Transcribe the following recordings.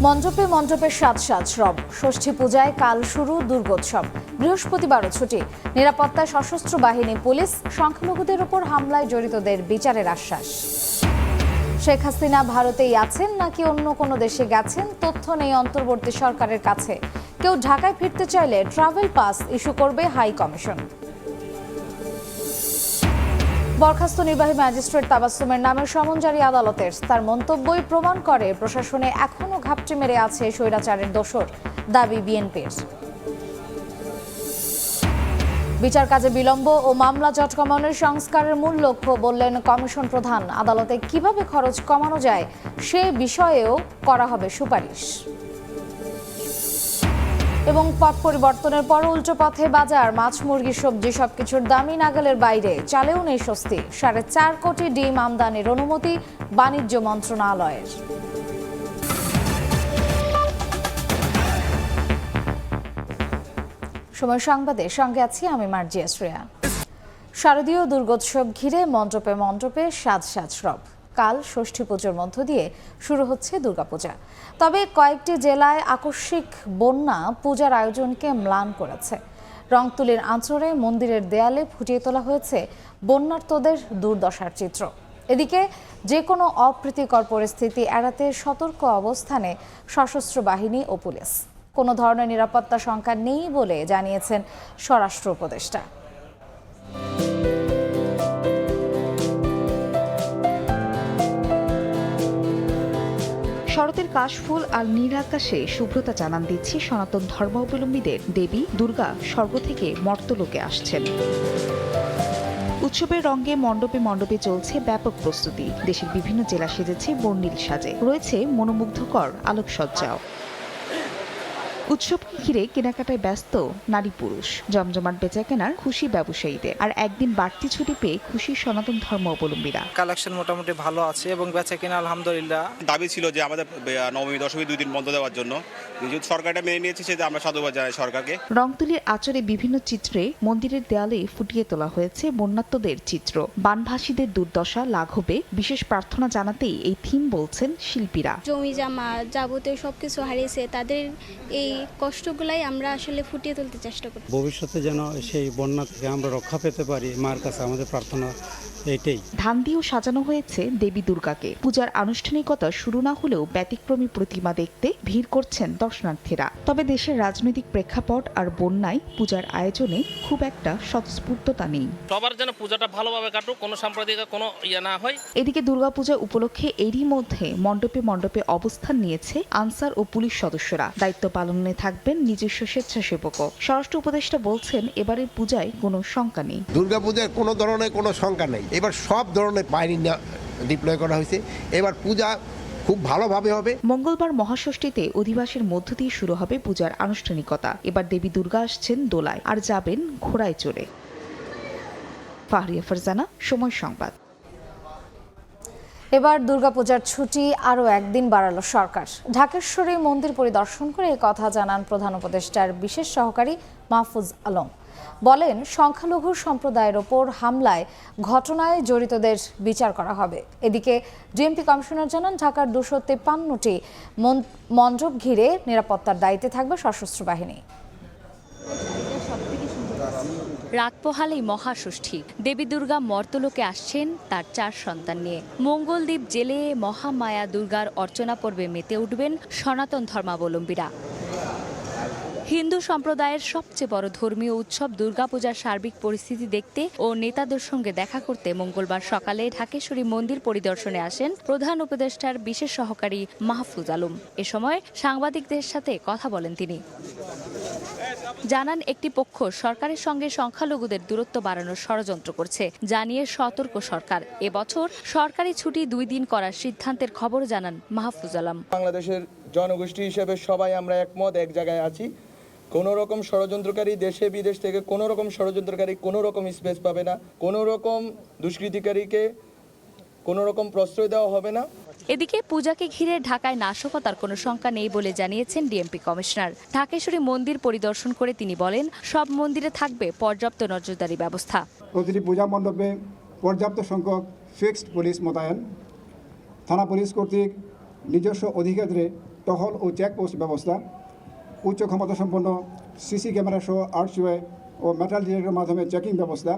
মণ্ডপে মণ্ডপে সাজ সাজ রব। ষষ্ঠী পূজায় কাল শুরু দুর্গোৎসব। বৃহস্পতিবারও ছুটি। নিরাপত্তায় সশস্ত্র বাহিনী, পুলিশ। সংখ্যালঘুদের উপর হামলায় জড়িতদের বিচারের আশ্বাস। শেখ হাসিনা ভারতেই আছেন নাকি অন্য কোনো দেশে গেছেন, তথ্য নেই অন্তর্বর্তী সরকারের কাছে। কেউ ঢাকায় ফিরতে চাইলে ট্রাভেল পাস ইস্যু করবে হাই কমিশন। বরখাস্ত নির্বাহী ম্যাজিস্ট্রেট তাবাসসুমের নামে সমন জারি আদালতের। তার মন্তব্যই প্রমাণ করে প্রশাসনে এখনো ঘাপটি মেরে আছে স্বৈরাচারের দোসর, দাবি বিএনপির। বিচার কাজে বিলম্ব ও মামলা জট কমানোর সংস্কারের মূল লক্ষ্য বললেন কমিশন প্রধান। আদালতে কিভাবে খরচ কমানো যায় সে বিষয়েও করা হবে সুপারিশ। এবং পথ পরিবর্তনের পর উল্টো পথে বাজার। মাছ, মুরগি, সবজি সবকিছুর দামই নাগালের বাইরে। চালেও নেই স্বস্তি। 4.5 কোটি ডিম আমদানির অনুমতি বাণিজ্য মন্ত্রণালয়ের। সময় সংবাদে সঙ্গে আছি আমি মার্জিয়া শ্রেয়া। শারদীয় দুর্গোৎসব ঘিরে মণ্ডপে মণ্ডপে সাজ সাজ রব। কাল ষষ্ঠী পুজোর মধ্য দিয়ে শুরু হচ্ছে দুর্গাপূজা। তবে কয়েকটি জেলায় আকস্মিক বন্যা পূজার আয়োজনকে ম্লান করেছে। রংতুলির আঁচড়ে মন্দিরের দেয়ালে ফুটিয়ে তোলা হয়েছে বন্যার্তদের দুর্দশার চিত্র। এদিকে যে কোনো অপ্রীতিকর পরিস্থিতি এড়াতে সতর্ক অবস্থানে সশস্ত্র বাহিনী ও পুলিশ। কোনো ধরনের নিরাপত্তা শঙ্কা নেই বলে জানিয়েছেন স্বরাষ্ট্র উপদেষ্টা। শরতের কাশফুল আর নীল আকাশে শুভ্রতা জানান দিচ্ছে সনাতন ধর্মাবলম্বীদের দেবী দুর্গা স্বর্গ থেকে মর্তলোকে আসছেন। উৎসবের রঙে মণ্ডপে মণ্ডপে চলছে ব্যাপক প্রস্তুতি। দেশের বিভিন্ন জেলা সেজেছে বর্ণিল সাজে, রয়েছে মনোমুগ্ধকর আলোকসজ্জাও। উৎসবকে ঘিরে কেনাকাটায় ব্যস্ত নারী পুরুষ। জমজমাট বেচা কেনার খুশি ব্যবসায়ীদের, আর একদিন বাড়তি ছুটি পেয়ে খুশি সনাতন ধর্মাবলম্বীরা। কালেকশন মোটামুটি ভালো আছে এবং বেচা কেনা আলহামদুলিল্লাহ। দাবি ছিল যে আমাদের নবমী দশমী 2 দিন বন্ধ দেওয়ার জন্য, যেহেতু সরকারটা মেনে নিয়েছে সেটা আমরা সাধুবাদ জানাই সরকারকে। রংতুলির আচরে বিভিন্ন চিত্রে মন্দিরের দেয়ালে ফুটিয়ে তোলা হয়েছে বন্যার্তদের চিত্র। বানভাসীদের দুর্দশা লাঘবে বিশেষ প্রার্থনা জানাতেই এই থিম বলছেন শিল্পীরা। জমি জামা যাবতীয় সবকিছু হারিয়েছে, তাদের এই কষ্টগুলাই আমরা আসলে ফুটিয়ে তুলতে চেষ্টা করি। ভবিষ্যতে যেন সেই বন্যা থেকে আমরা রক্ষা পেতে পারি, মার কাছে আমাদের প্রার্থনা এইটাই। ধান দিয়েও সাজানো হয়েছে দেবী দুর্গাকে। পূজার আনুষ্ঠানিকতা শুরু না হলেও ব্যতিক্রমী প্রতিমা দেখতে ভিড় করছেন দর্শনার্থীরা। তবে দেশের রাজনৈতিক প্রেক্ষাপট আর বন্যায় পূজার আয়োজনে খুব একটা স্বতঃস্ফূর্ততা নেই। সবার যেন পূজাটা ভালোভাবে কাটুক, কোনো সাম্প্রদায়িক কোনো না হয়। এদিকে দুর্গাপূজা উপলক্ষে এরই মধ্যে মণ্ডপে মণ্ডপে অবস্থান নিয়েছে আনসার ও পুলিশ সদস্যরা। দায়িত্ব পালনে থাকবেন নিজস্ব স্বেচ্ছাসেবকও। স্বরাষ্ট্র উপদেষ্টা বলছেন এবারের পূজায় কোনো শঙ্কা নেই। দুর্গাপূজার কোনো ধরনের কোনো শঙ্কা নেই। এবার সব ধরনের বাহিনী ডিপ্লয় করা হয়েছে। এবার পূজা খুব ভালোভাবে হবে। মঙ্গলবার মহাষষ্ঠীতে অধিবাসের মধ্য দিয়ে শুরু হবে পূজার আনুষ্ঠানিকতা। এবার দেবী দুর্গা আসছেন দোলায়, আর যাবেন ঘোড়ায় চড়ে। ফাহরিয়া ফারজানা, সময় সংবাদ। এবার দুর্গাপূজার ছুটি আরও একদিন বাড়ালো সরকার। ঢাকেশ্বরী মন্দির পরিদর্শন করে কথা জানান প্রধান উপদেষ্টার বিশেষ সহকারী মাহফুজ আলম। বলেন, সংখ্যালঘু সম্প্রদায়ের ওপর হামলায় ঘটনায় জড়িতদের বিচার করা হবে। এদিকে ডিএমপি কমিশনার জানান, ঢাকার 253টি মণ্ডপ ঘিরে নিরাপত্তার দায়িত্বে থাকবে সশস্ত্র বাহিনী। রাত পোহালেই মহাষষ্ঠী। দেবী দুর্গা মর্তলোকে আসছেন তার 4 সন্তান নিয়ে। মঙ্গলদ্বীপ জেলে মহামায়া দুর্গার অর্চনা পর্বে মেতে উঠবেন সনাতন ধর্মাবলম্বীরা। হিন্দু সম্প্রদায়ের সবচেয়ে বড় ধর্মীয় উৎসব দুর্গাপূজার সার্বিক পরিস্থিতি দেখতে ও নেতাদের সঙ্গে দেখা করতে মঙ্গলবার সকালে ঢাকেশ্বরী মন্দির পরিদর্শনে আসেন প্রধান উপদেষ্টার বিশেষ সহকারী মাহফুজ আলম। এ সময় সাংবাদিকদের সাথে কথা বলেন তিনি। জানান, একটি পক্ষ সরকারের সঙ্গে সংখ্যালঘুদের দূরত্ব বাড়ানোর ষড়যন্ত্র করছে, জানিয়ে সতর্ক সরকার। এবছর সরকারি ছুটি 2 দিন করার সিদ্ধান্তের খবর জানান মাহফুজ আলম। বাংলাদেশের জনগোষ্ঠী হিসেবে সবাই আমরা একমত, এক জায়গায় আছি। কোনো রকম ষড়যন্ত্রকারী দেশে বিদেশ থেকে কোনো রকম ষড়যন্ত্রকারী কোনো রকম স্পেস পাবে না, কোনো রকম দুষ্কৃতিকারীকে কোনো রকম প্রশ্রয় দেওয়া হবে না। এদিকে পূজাকে ঘিরে ঢাকায় নাশকতার কোনো শঙ্কা নেই বলে জানিয়েছেন ডিএমপি কমিশনার। ঢাকেশ্বরী মন্দির পরিদর্শন করে তিনি বলেন, সব মন্দিরে থাকবে পর্যাপ্ত নজরদারি ব্যবস্থা। প্রতিটি পূজা মণ্ডপে পর্যাপ্ত সংখ্যক ফিক্সড পুলিশ মোতায়েন। থানা পুলিশ কর্তৃক নিজস্ব অধিক্ষেত্রে টহল ও চেকপোস্ট ব্যবস্থা, উচ্চ ক্ষমতা সম্পন্ন সিসি ক্যামেরা সহ আর্টসওয়ে ও মেটাল ডিটেক্টরের মাধ্যমে চেকিং ব্যবস্থা।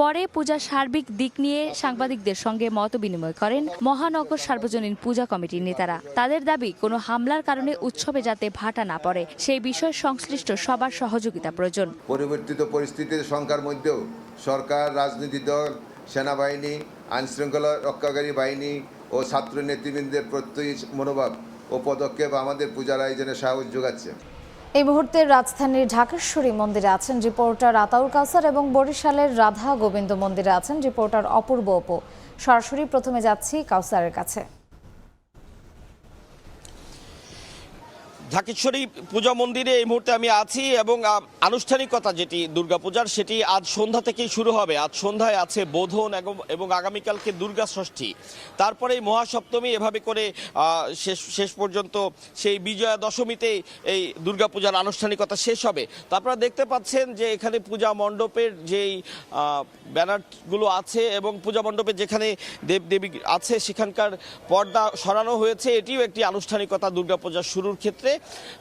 পরে পূজার সার্বিক দিক নিয়ে সাংবাদিকদের সঙ্গে মত বিনিময় করেন মহানগর সার্বজনীন পূজা কমিটির নেতারা। তাদের দাবি, কোনো হামলার কারণে উৎসবে যাতে ভাটা না পড়ে সেই বিষয়ে সংশ্লিষ্ট সবার সহযোগিতা প্রয়োজন। পরিবর্তিত পরিস্থিতির শঙ্কার মধ্যেও সরকার, রাজনৈতিক দল, সেনাবাহিনী, আইনশৃঙ্খলা রক্ষাকারী বাহিনী ও ছাত্র নেতৃবৃন্দের প্রত্যয়ী মনোভাব ও পদক্ষেপ আমাদের পূজার আয়োজনে সাহস যোগাচ্ছে। এই মুহূর্তে রাজধানীর ঢাকেশ্বরী মন্দিরে আছেন রিপোর্টার আতাউর কাউসার এবং বরিশালের রাধা গোবিন্দ মন্দিরে আছেন রিপোর্টার অপূর্ব অপু। সরাসরি প্রথমে যাচ্ছি কাউসারের কাছে। ঢাকেশ্বরী পূজা মন্দিরে এই মুহূর্তে আমি আছি এবং আনুষ্ঠানিকতা যেটি দুর্গাপূজার সেটি আজ সন্ধ্যা থেকেই শুরু হবে। আজ সন্ধ্যায় আছে বোধন এবং আগামীকালকে দুর্গা ষষ্ঠী, তারপরে মহাসপ্তমী, এভাবে করে শেষ পর্যন্ত সেই বিজয়া দশমীতে এই দুর্গাপূজার আনুষ্ঠানিকতা শেষ হবে। তারপরে দেখতে পাচ্ছেন যে এখানে পূজা মণ্ডপের যেই ব্যানারগুলো আছে এবং পূজা মণ্ডপে যেখানে দেবদেবী আছে সেখানকার পর্দা সরানো হয়েছে, এটিও একটি আনুষ্ঠানিকতা দুর্গাপূজা শুরুর ক্ষেত্রে।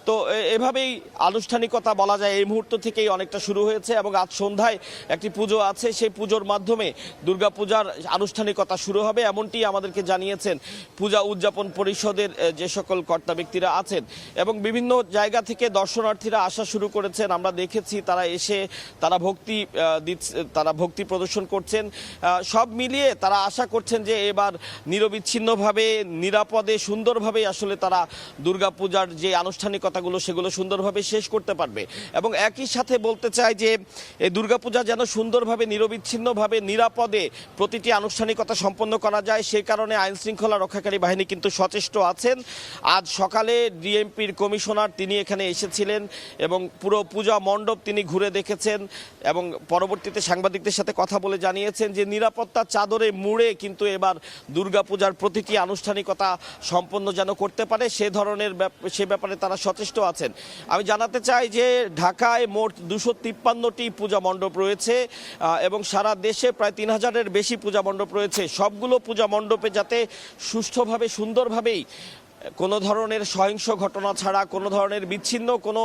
তো এভাবেই আনুষ্ঠানিকতা বলা যায় এই মুহূর্ত থেকেই অনেকটা শুরু হয়েছে এবং আজ সন্ধ্যায় একটি পুজো আছে, সেই পুজোর মাধ্যমে দুর্গাপূজার আনুষ্ঠানিকতা শুরু হবে, এমনটি আমাদেরকে জানিয়েছেন পূজা উদযাপন পরিষদের যে সকল কর্তা ব্যক্তিরা আছেন। এবং বিভিন্ন জায়গা থেকে দর্শনার্থীরা আসা শুরু করেছেন, আমরা দেখেছি তারা এসে তারা ভক্তি প্রদর্শন করছেন। সব মিলিয়ে তারা আশা করছেন যে এবার নিরবিচ্ছিন্নভাবে, নিরাপদে, সুন্দরভাবে আসলে তারা দুর্গাপূজার যে আনুষ্ঠানিকতাগুলো সেগুলো সুন্দরভাবে শেষ করতে পারবে। এবং একই সাথে বলতে চাই যে এই দুর্গাপূজা যেন সুন্দরভাবে, নিরবিচ্ছিন্নভাবে, নিরাপদে প্রতিটি আনুষ্ঠানিকতা সম্পন্ন করা যায়, সেই কারণে আইন শৃঙ্খলা রক্ষাকারী বাহিনী কিন্তু সচেষ্ট আছেন। আজ সকালে ডিএমপির কমিশনার তিনি এখানে এসেছিলেন এবং পুরো পূজা মণ্ডপ তিনি ঘুরে দেখেছেন এবং পরবর্তীতে সাংবাদিকদের সাথে কথা বলে জানিয়েছেন যে নিরাপত্তার চাদরে মুড়ে কিন্তু এবার দুর্গাপূজার প্রতিটি আনুষ্ঠানিকতা সম্পন্ন যেন করতে পারে সে ব্যাপারে তারা সচেষ্ট আছেন। আমি জানাতে চাই যে ঢাকায় মোট 253টি পূজা মণ্ডপ রয়েছে এবং সারা দেশে প্রায় 3000-এর বেশি পূজা মণ্ডপ রয়েছে। সবগুলো পূজা মণ্ডপে যাতে সুষ্ঠুভাবে, সুন্দরভাবেই, কোনো ধরনের সহিংস ঘটনা ছাড়া, কোনো ধরনের বিচ্ছিন্ন কোনো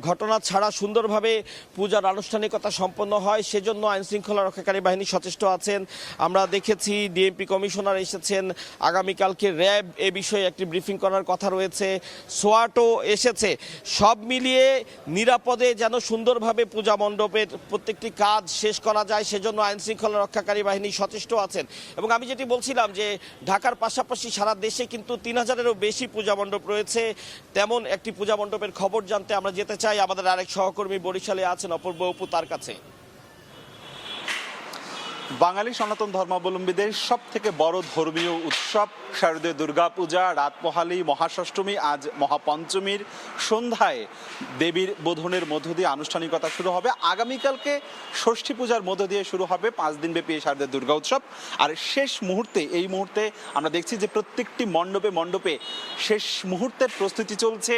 ঘটনা ছাড়া সুন্দরভাবে পূজার আনুষ্ঠানিকতা সম্পন্ন হয়, সেজন্য আইনশৃঙ্খলা রক্ষাকারী বাহিনী সচেষ্ট আছেন। আমরা দেখেছি ডিএমপি কমিশনার এসেছেন, আগামীকালকে র্যাব এ বিষয়ে একটি ব্রিফিং করার কথা রয়েছে, সোয়াটও এসেছে। সব মিলিয়ে নিরাপদে যেন সুন্দরভাবে পূজা মণ্ডপের প্রত্যেকটি কাজ শেষ করা যায়, সেজন্য আইনশৃঙ্খলা রক্ষাকারী বাহিনী সচেষ্ট আছেন। এবং আমি যেটি বলছিলাম যে ঢাকার পাশাপাশি সারা দেশে কিন্তু 3000-এরও বেশি পূজা মণ্ডপ রয়েছে। তেমন একটি পূজা মণ্ডপের খবর জানতে আমরা যেতে চাই, আমাদের আরেক সহকর্মী বরিশালে আছেন অপূর্ব অপু, তার কাছে। বাঙালি সনাতন ধর্মাবলম্বীদের সব থেকে বড় ধর্মীয় উৎসব শারদীয় দুর্গাপূজা, রাত পোহালি, মহাষষ্ঠমী, আজ মহাপঞ্চমীর সন্ধ্যায় দেবীর বোধনের মধ্য দিয়ে আনুষ্ঠানিকতা শুরু হবে। আগামীকালকে ষষ্ঠী পূজার মধ্য দিয়ে শুরু হবে 5 দিনব্যাপী এই শারদীয় দুর্গা উৎসব। আর শেষ মুহূর্তে, এই মুহূর্তে আমরা দেখছি যে প্রত্যেকটি মণ্ডপে শেষ মুহূর্তের প্রস্তুতি চলছে।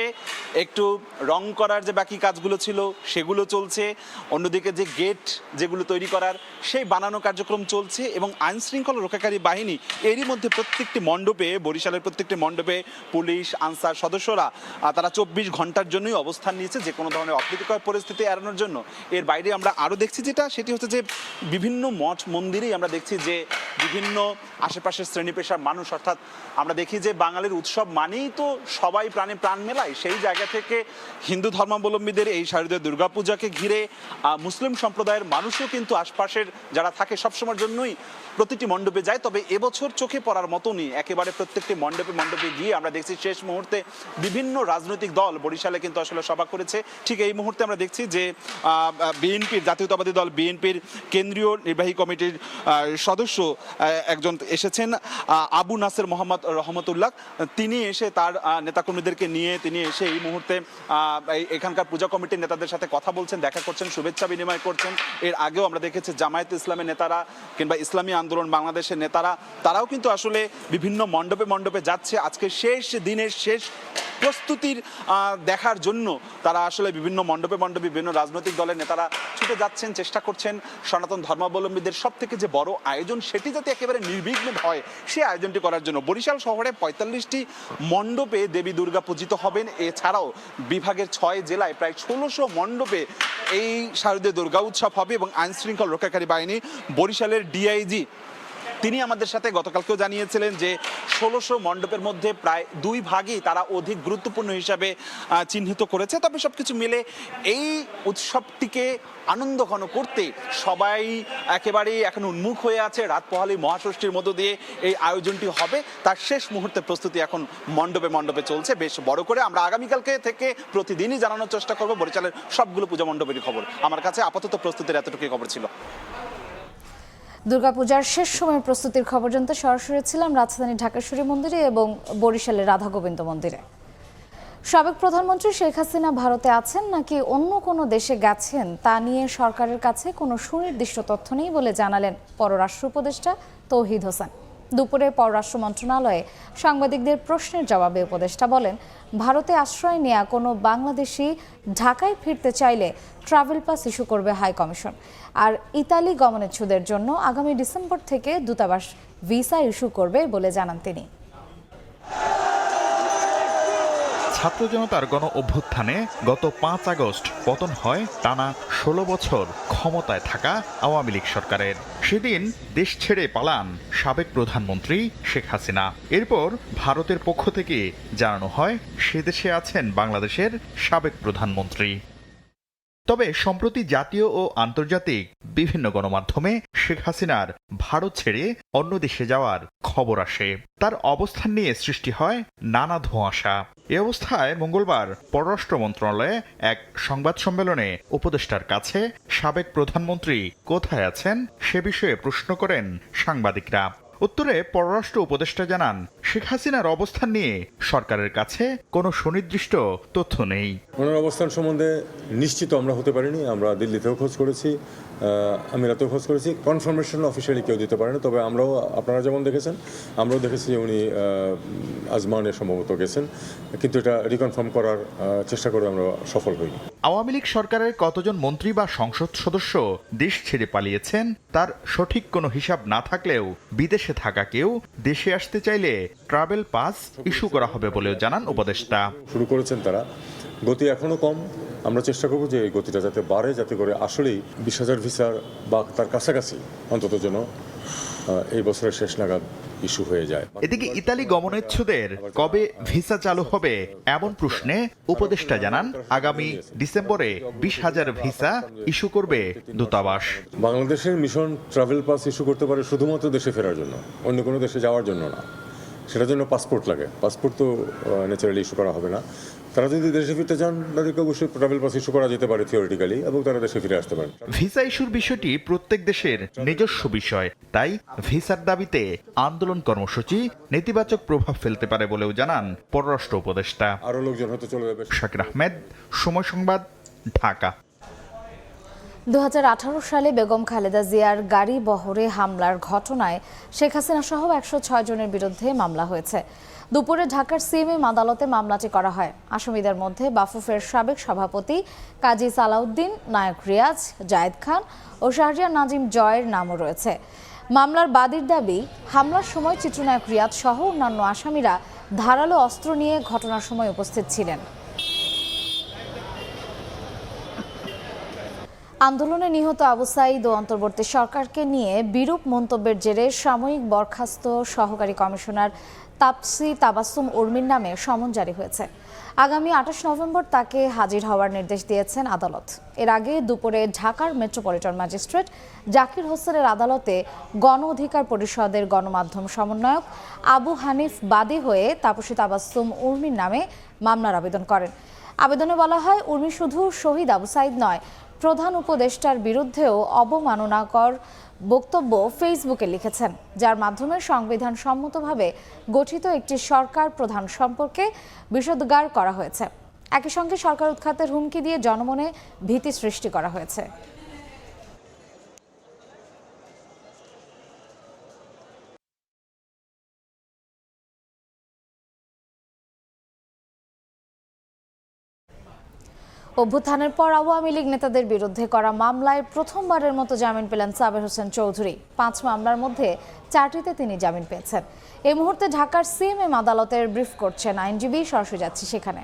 একটু রং করার যে বাকি কাজগুলো ছিল সেগুলো চলছে, অন্যদিকে যে গেট যেগুলো তৈরি করার সেই বানানো কার্যক্রম চলছে। এবং আইন শৃঙ্খলা রক্ষাকারী বাহিনী এরই মধ্যে প্রত্যেকটি মণ্ডপে, বরিশালের প্রত্যেকটি মণ্ডপে পুলিশ, আনসার সদস্যরা তারা 24 ঘন্টার জন্যই অবস্থান নিয়েছে যে কোনো ধরনের অপ্রীতিকর পরিস্থিতি এড়ানোর জন্য। এর বাইরে আমরা আরও দেখছি সেটি হচ্ছে যে বিভিন্ন মঠ মন্দিরেই আমরা দেখছি যে বিভিন্ন আশেপাশের শ্রেণী পেশার মানুষ, অর্থাৎ আমরা দেখি যে বাঙালির উৎসব মানেই তো সবাই প্রাণে প্রাণ মেলায়। সেই জায়গা থেকে হিন্দু ধর্মাবলম্বীদের এই শারদীয় দুর্গাপূজাকে ঘিরে মুসলিম সম্প্রদায়ের মানুষও কিন্তু আশপাশের যারা থাকে সবসময়ের জন্যই প্রতিটি মণ্ডপে যায়। তবে এবছর চোখে পড়ার মতনই একেবারে প্রত্যেকটি মণ্ডপে গিয়ে আমরা দেখছি শেষ মুহূর্তে বিভিন্ন রাজনৈতিক দল বরিশালে কিন্তু আসলে সভা করেছে। ঠিক এই মুহূর্তে আমরা দেখছি যে বিএনপির, জাতীয়তাবাদী দল বিএনপির কেন্দ্রীয় নির্বাহী কমিটির সদস্য একজন এসেছেন, আবু নাসের মোহাম্মদ রহমতুল্লাহ। তিনি এসে তার নেতাকর্মীদেরকে নিয়ে তিনি এসে এই মুহূর্তে এখানকার পূজা কমিটির নেতাদের সাথে কথা বলছেন, দেখা করছেন, শুভেচ্ছা বিনিময় করছেন। এর আগেও আমরা দেখেছি জামায়াত ইসলামের নেতারা কিংবা ইসলামী আন্দোলন বাংলাদেশের নেতারা, তারাও কিন্তু আসলে বিভিন্ন মণ্ডপে যাচ্ছে। আজকে শেষ দিনের শেষ প্রস্তুতির দেখার জন্য তারা আসলে বিভিন্ন মণ্ডপে মণ্ডপে বিভিন্ন রাজনৈতিক দলের নেতারা ছুটে যাচ্ছেন, চেষ্টা করছেন সনাতন ধর্মাবলম্বীদের সব থেকে যে বড় আয়োজন সেটি যাতে একেবারে নির্বিঘ্নে হয় সেই আয়োজনটি করার জন্য। বরিশাল শহরে 45টি মণ্ডপে দেবী দুর্গা পূজিত হবেন। এছাড়াও বিভাগের 6 জেলায় প্রায় 1600 মণ্ডপে এই শারদীয় দুর্গা উৎসব হবে এবং আইন শৃঙ্খলা রক্ষাকারী বাহিনী বরিশালের ডিআইজি তিনি আমাদের সাথে গতকালকেও জানিয়েছিলেন যে 1600 মণ্ডপের মধ্যে প্রায় 2 ভাগই তারা অধিক গুরুত্বপূর্ণ হিসাবে চিহ্নিত করেছে। তবে সবকিছু মিলে এই উৎসবটিকে আনন্দঘন করতে সবাই একেবারেই এখন উন্মুখ হয়ে আছে। রাত পোহালি মহাষষ্ঠীর মধ্য দিয়ে এই আয়োজনটি হবে, তার শেষ মুহূর্তে প্রস্তুতি এখন মণ্ডপে মণ্ডপে চলছে বেশ বড় করে। আমরা আগামীকালকে থেকে প্রতিদিনই জানানোর চেষ্টা করব বরিশালের সবগুলো পূজা মণ্ডপের খবর। আমার কাছে আপাতত প্রস্তুতির এতটুকুই খবর ছিল। দুর্গাপূজার শেষ সময়ের প্রস্তুতির খবর জানতে সরাসরি ছিলাম রাজধানী ঢাকেশ্বরী মন্দিরে এবং বরিশালের রাধা গোবিন্দ মন্দিরে। সাবেক প্রধানমন্ত্রী শেখ হাসিনা ভারতে আছেন নাকি অন্য কোনো দেশে গেছেন তা নিয়ে সরকারের কাছে কোনো সুনির্দিষ্ট তথ্য নেই বলে জানালেন পররাষ্ট্র উপদেষ্টা তৌহিদ হোসেন। দুপুরে পররাষ্ট্র মন্ত্রণালয়ে সাংবাদিকদের প্রশ্নের জবাবে উপদেষ্টা বলেন, ভারতে আশ্রয় নেওয়া কোনো বাংলাদেশি ঢাকায় ফিরতে চাইলে ট্রাভেল পাস ইস্যু করবে হাই কমিশন। আর ইতালি গমনেচ্ছুদের জন্য আগামী ডিসেম্বর থেকে দূতাবাস ভিসা ইস্যু করবে বলে জানান তিনি। ছাত্র জনতার গণ অভ্যুত্থানে গত 5 আগস্ট পতন হয় টানা 16 বছর ক্ষমতায় থাকা আওয়ামী লীগ সরকারের। সেদিন দেশ ছেড়ে পালান সাবেক প্রধানমন্ত্রী শেখ হাসিনা। এরপর ভারতের পক্ষ থেকে জানানো হয় সে দেশে আছেন বাংলাদেশের সাবেক প্রধানমন্ত্রী। তবে সম্প্রতি জাতীয় ও আন্তর্জাতিক বিভিন্ন গণমাধ্যমে শেখ হাসিনার ভারত ছেড়ে অন্য দেশে যাওয়ার খবর আসে। তার অবস্থান নিয়ে সৃষ্টি হয় নানা ধোঁয়াশা। এ অবস্থায় মঙ্গলবার পররাষ্ট্র মন্ত্রণালয়ে এক সংবাদ সম্মেলনে উপদেষ্টার কাছে সাবেক প্রধানমন্ত্রী কোথায় আছেন সে বিষয়ে প্রশ্ন করেন সাংবাদিকরা। উত্তরে পররাষ্ট্র উপদেষ্টা জানান, শেখ হাসিনার অবস্থান নিয়ে সরকারের কাছে কোনো সুনির্দিষ্ট তথ্য নেই। ওনার অবস্থান সম্বন্ধে নিশ্চিত আমরা হতে পারিনি। আমরা দিল্লিতেও খোঁজ করেছি, আমিরাতেও খোঁজ করেছি। কনফার্মেশন অফিসিয়ালি কেউ দিতে পারে না। তবে আমরাও, আপনারা যেমন দেখেছেন, আমরাও দেখেছি উনি আজমানে সম্ভবত গেছেন, কিন্তু এটা রিকনফার্ম করার চেষ্টা করে আমরা সফল হইনি। আওয়ামী লীগ সরকারের কতজন মন্ত্রী বা সংসদ সদস্য দেশ ছেড়ে পালিয়েছেন তার সঠিক কোনো হিসাব না থাকলেও বিদেশে থাকা কেউ দেশে আসতে চাইলে ট্রাভেল পাস ইস্যু করা হবে বলেও জানান উপদেষ্টা। শুরু করেছেন তারা, গতি এখনো কম। আমরা চেষ্টা করব যে এই গতিটা যাতে বাড়ে, যাতে করে আসলেই 20,000 ভিসার বা তার কাছাকাছি অন্তত যেন এই বছরের শেষ নাগাদ ইস্যু হয়ে যায়। এদিকে ইতালি গমনেচ্ছুদের কবে ভিসা চালু হবে এমন প্রশ্নে উপদেষ্টা জানান, আগামী ডিসেম্বরে 20,000 ভিসা ইস্যু করবে দূতাবাস। বাংলাদেশের মিশন ট্রাভেল পাস ইস্যু করতে পারে শুধুমাত্র দেশে ফেরার জন্য, অন্য কোনো দেশে যাওয়ার জন্য না। সেটার জন্য পাসপোর্ট লাগে। পাসপোর্ট তো ন্যাচারালি ইস্যু করা হবে না। তারা যদি দেশে ফিরতে চান তাদেরকে অবশ্যই ট্রাভেল পাস ইস্যু করা যেতে পারে থিওরিটিক্যালি, এবং তারা দেশে ফিরে আসতে পারেন। ভিসা ইস্যুর বিষয়টি প্রত্যেক দেশের নিজস্ব বিষয়, তাই ভিসার দাবিতে আন্দোলন কর্মসূচি নেতিবাচক প্রভাব ফেলতে পারে বলেও জানান পররাষ্ট্র উপদেষ্টা। আরও লোকজন হয়তো চলে যাবে। শাকির আহমেদ, সময় সংবাদ, ঢাকা। 2018 সালে বেগম খালেদা জিয়ার গাড়ি বহরে হামলার ঘটনায় শেখ হাসিনা সহ 106 জনের বিরুদ্ধে মামলা হয়েছে। দুপুরে ঢাকার সিএমএম আদালতে মামলাটি করা হয়। আসামিদের মধ্যে বাফুফের সাবেক সভাপতি কাজী সালাউদ্দিন, নায়ক রিয়াজ, জায়েদ খান ও শাহরিয়ার নাজিম জয়ের নামও রয়েছে। মামলার বাদীর দাবি, হামলার সময় চিত্রনায়ক রিয়াজ সহ অন্যান্য আসামিরা ধারালো অস্ত্র নিয়ে ঘটনার সময় উপস্থিত ছিলেন। আন্দোলনে নিহত আবু সাঈদ ও অন্তর্বর্তী সরকারকে নিয়ে বিরূপ মন্তব্যের জেরে সাময়িক বরখাস্ত সহকারী কমিশনার তাপসি তাবাসসুম উর্মির নামে সমন জারি হয়েছে। আগামী 28 নভেম্বর তাকে হাজির হওয়ার নির্দেশ দিয়েছেন আদালত। এর আগে দুপুরে ঢাকার মেট্রোপলিটন ম্যাজিস্ট্রেট জাকির হোসেনের আদালতে গণ অধিকার পরিষদের গণমাধ্যম সমন্বয়ক আবু হানিফ বাদী হয়ে তাপসি তাবাসসুম উর্মির নামে মামলার আবেদন করেন। আবেদনে বলা হয়, উর্মি শুধু শহীদ আবু সাঈদ নয়, প্রধান উপদেষ্টার বিরুদ্ধেও অবমাননাকর বক্তব্য ফেসবুকে লিখেছেন, যার মাধ্যমে সংবিধান সম্মতভাবে গঠিত একটি সরকার প্রধান সম্পর্কে বিষোদ্গার করা হয়েছে। একই সঙ্গে সরকার উৎখাতের হুমকি দিয়ে জনমনে ভীতি সৃষ্টি করা হয়েছে। অভ্যুত্থানের পর আওয়ামী লীগ নেতাদের বিরুদ্ধে করা মামলায় প্রথমবারের মতো জামিন পেলেন সাবের হোসেন চৌধুরী। 5 মামলার মধ্যে 4টিতে তিনি জামিন পেয়েছেন। এই মুহূর্তে ঢাকার সিএমএম আদালতের ব্রিফ করছেন আইনজীবী। সরাসরি যাচ্ছি সেখানে।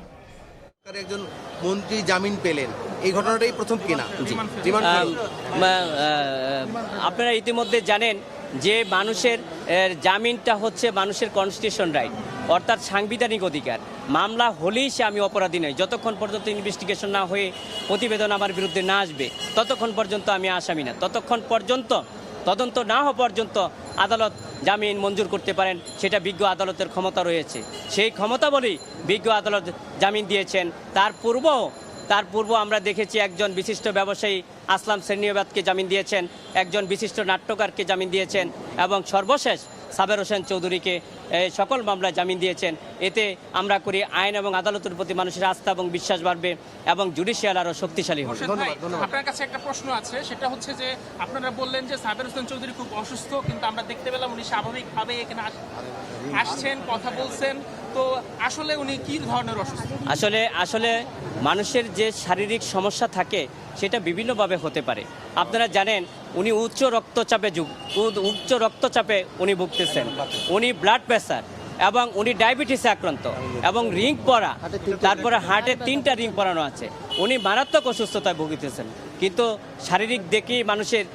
একজন মন্ত্রী জামিন পেলেন, এই ঘটনাটাই প্রথম কিনা? আপনারা ইতিমধ্যে জানেন যে মানুষের জামিনটা হচ্ছে মানুষের কনস্টিটিউশন রাইট, অর্থাৎ সাংবিধানিক অধিকার। মামলা হলেই সে আমি অপরাধী নই। যতক্ষণ পর্যন্ত ইনভেস্টিগেশন না হয়ে প্রতিবেদন আমার বিরুদ্ধে না আসবে ততক্ষণ পর্যন্ত আমি আসামি না। ততক্ষণ পর্যন্ত তদন্ত না হওয়া পর্যন্ত আদালত জামিন মঞ্জুর করতে পারেন, সেটা বিজ্ঞ আদালতের ক্ষমতা রয়েছে। সেই ক্ষমতা বলেই বিজ্ঞ আদালত জামিন দিয়েছেন। তার পূর্ব আমরা দেখেছি একজন বিশিষ্ট ব্যবসায়ী আসলাম শ্রেণীবাদকে জামিন দিয়েছেন, একজন বিশিষ্ট নাট্যকারকে জামিন দিয়েছেন এবং সর্বশেষ সাবের হোসেন চৌধুরীকে সকল মামলায় জামিন দিয়েছেন। এতে আমরা করি আইন এবং আদালতের প্রতি মানুষের আস্থা এবং বিশ্বাস বাড়বে এবং জুডিশিয়াল আরও শক্তিশালী হবে। আপনার কাছে একটা প্রশ্ন আছে, সেটা হচ্ছে যে আপনারা বললেন যে সাবের হোসেন চৌধুরী খুব অসুস্থ, কিন্তু আমরা দেখতে পেলাম উনি স্বাভাবিকভাবে এখানে আসছেন, কথা বলছেন। তো আসলে উনি কি ধরনের অসুস্থ? আসলে মানুষের যে শারীরিক সমস্যা থাকে সেটা বিভিন্নভাবে হতে পারে। আপনারা জানেন উনি উচ্চ রক্তচাপে উনি ভুগতেছেন, উনি ব্লাড প্রেসার এবং উনি ডায়াবেটিসে আক্রান্ত এবং রিং পরা, তারপরে হার্টে 3টা রিং পরানো আছে। উনি মারাত্মক অসুস্থতায় ভুগিতেছেন, কিন্তু শারীরিক দেখেই মানুষের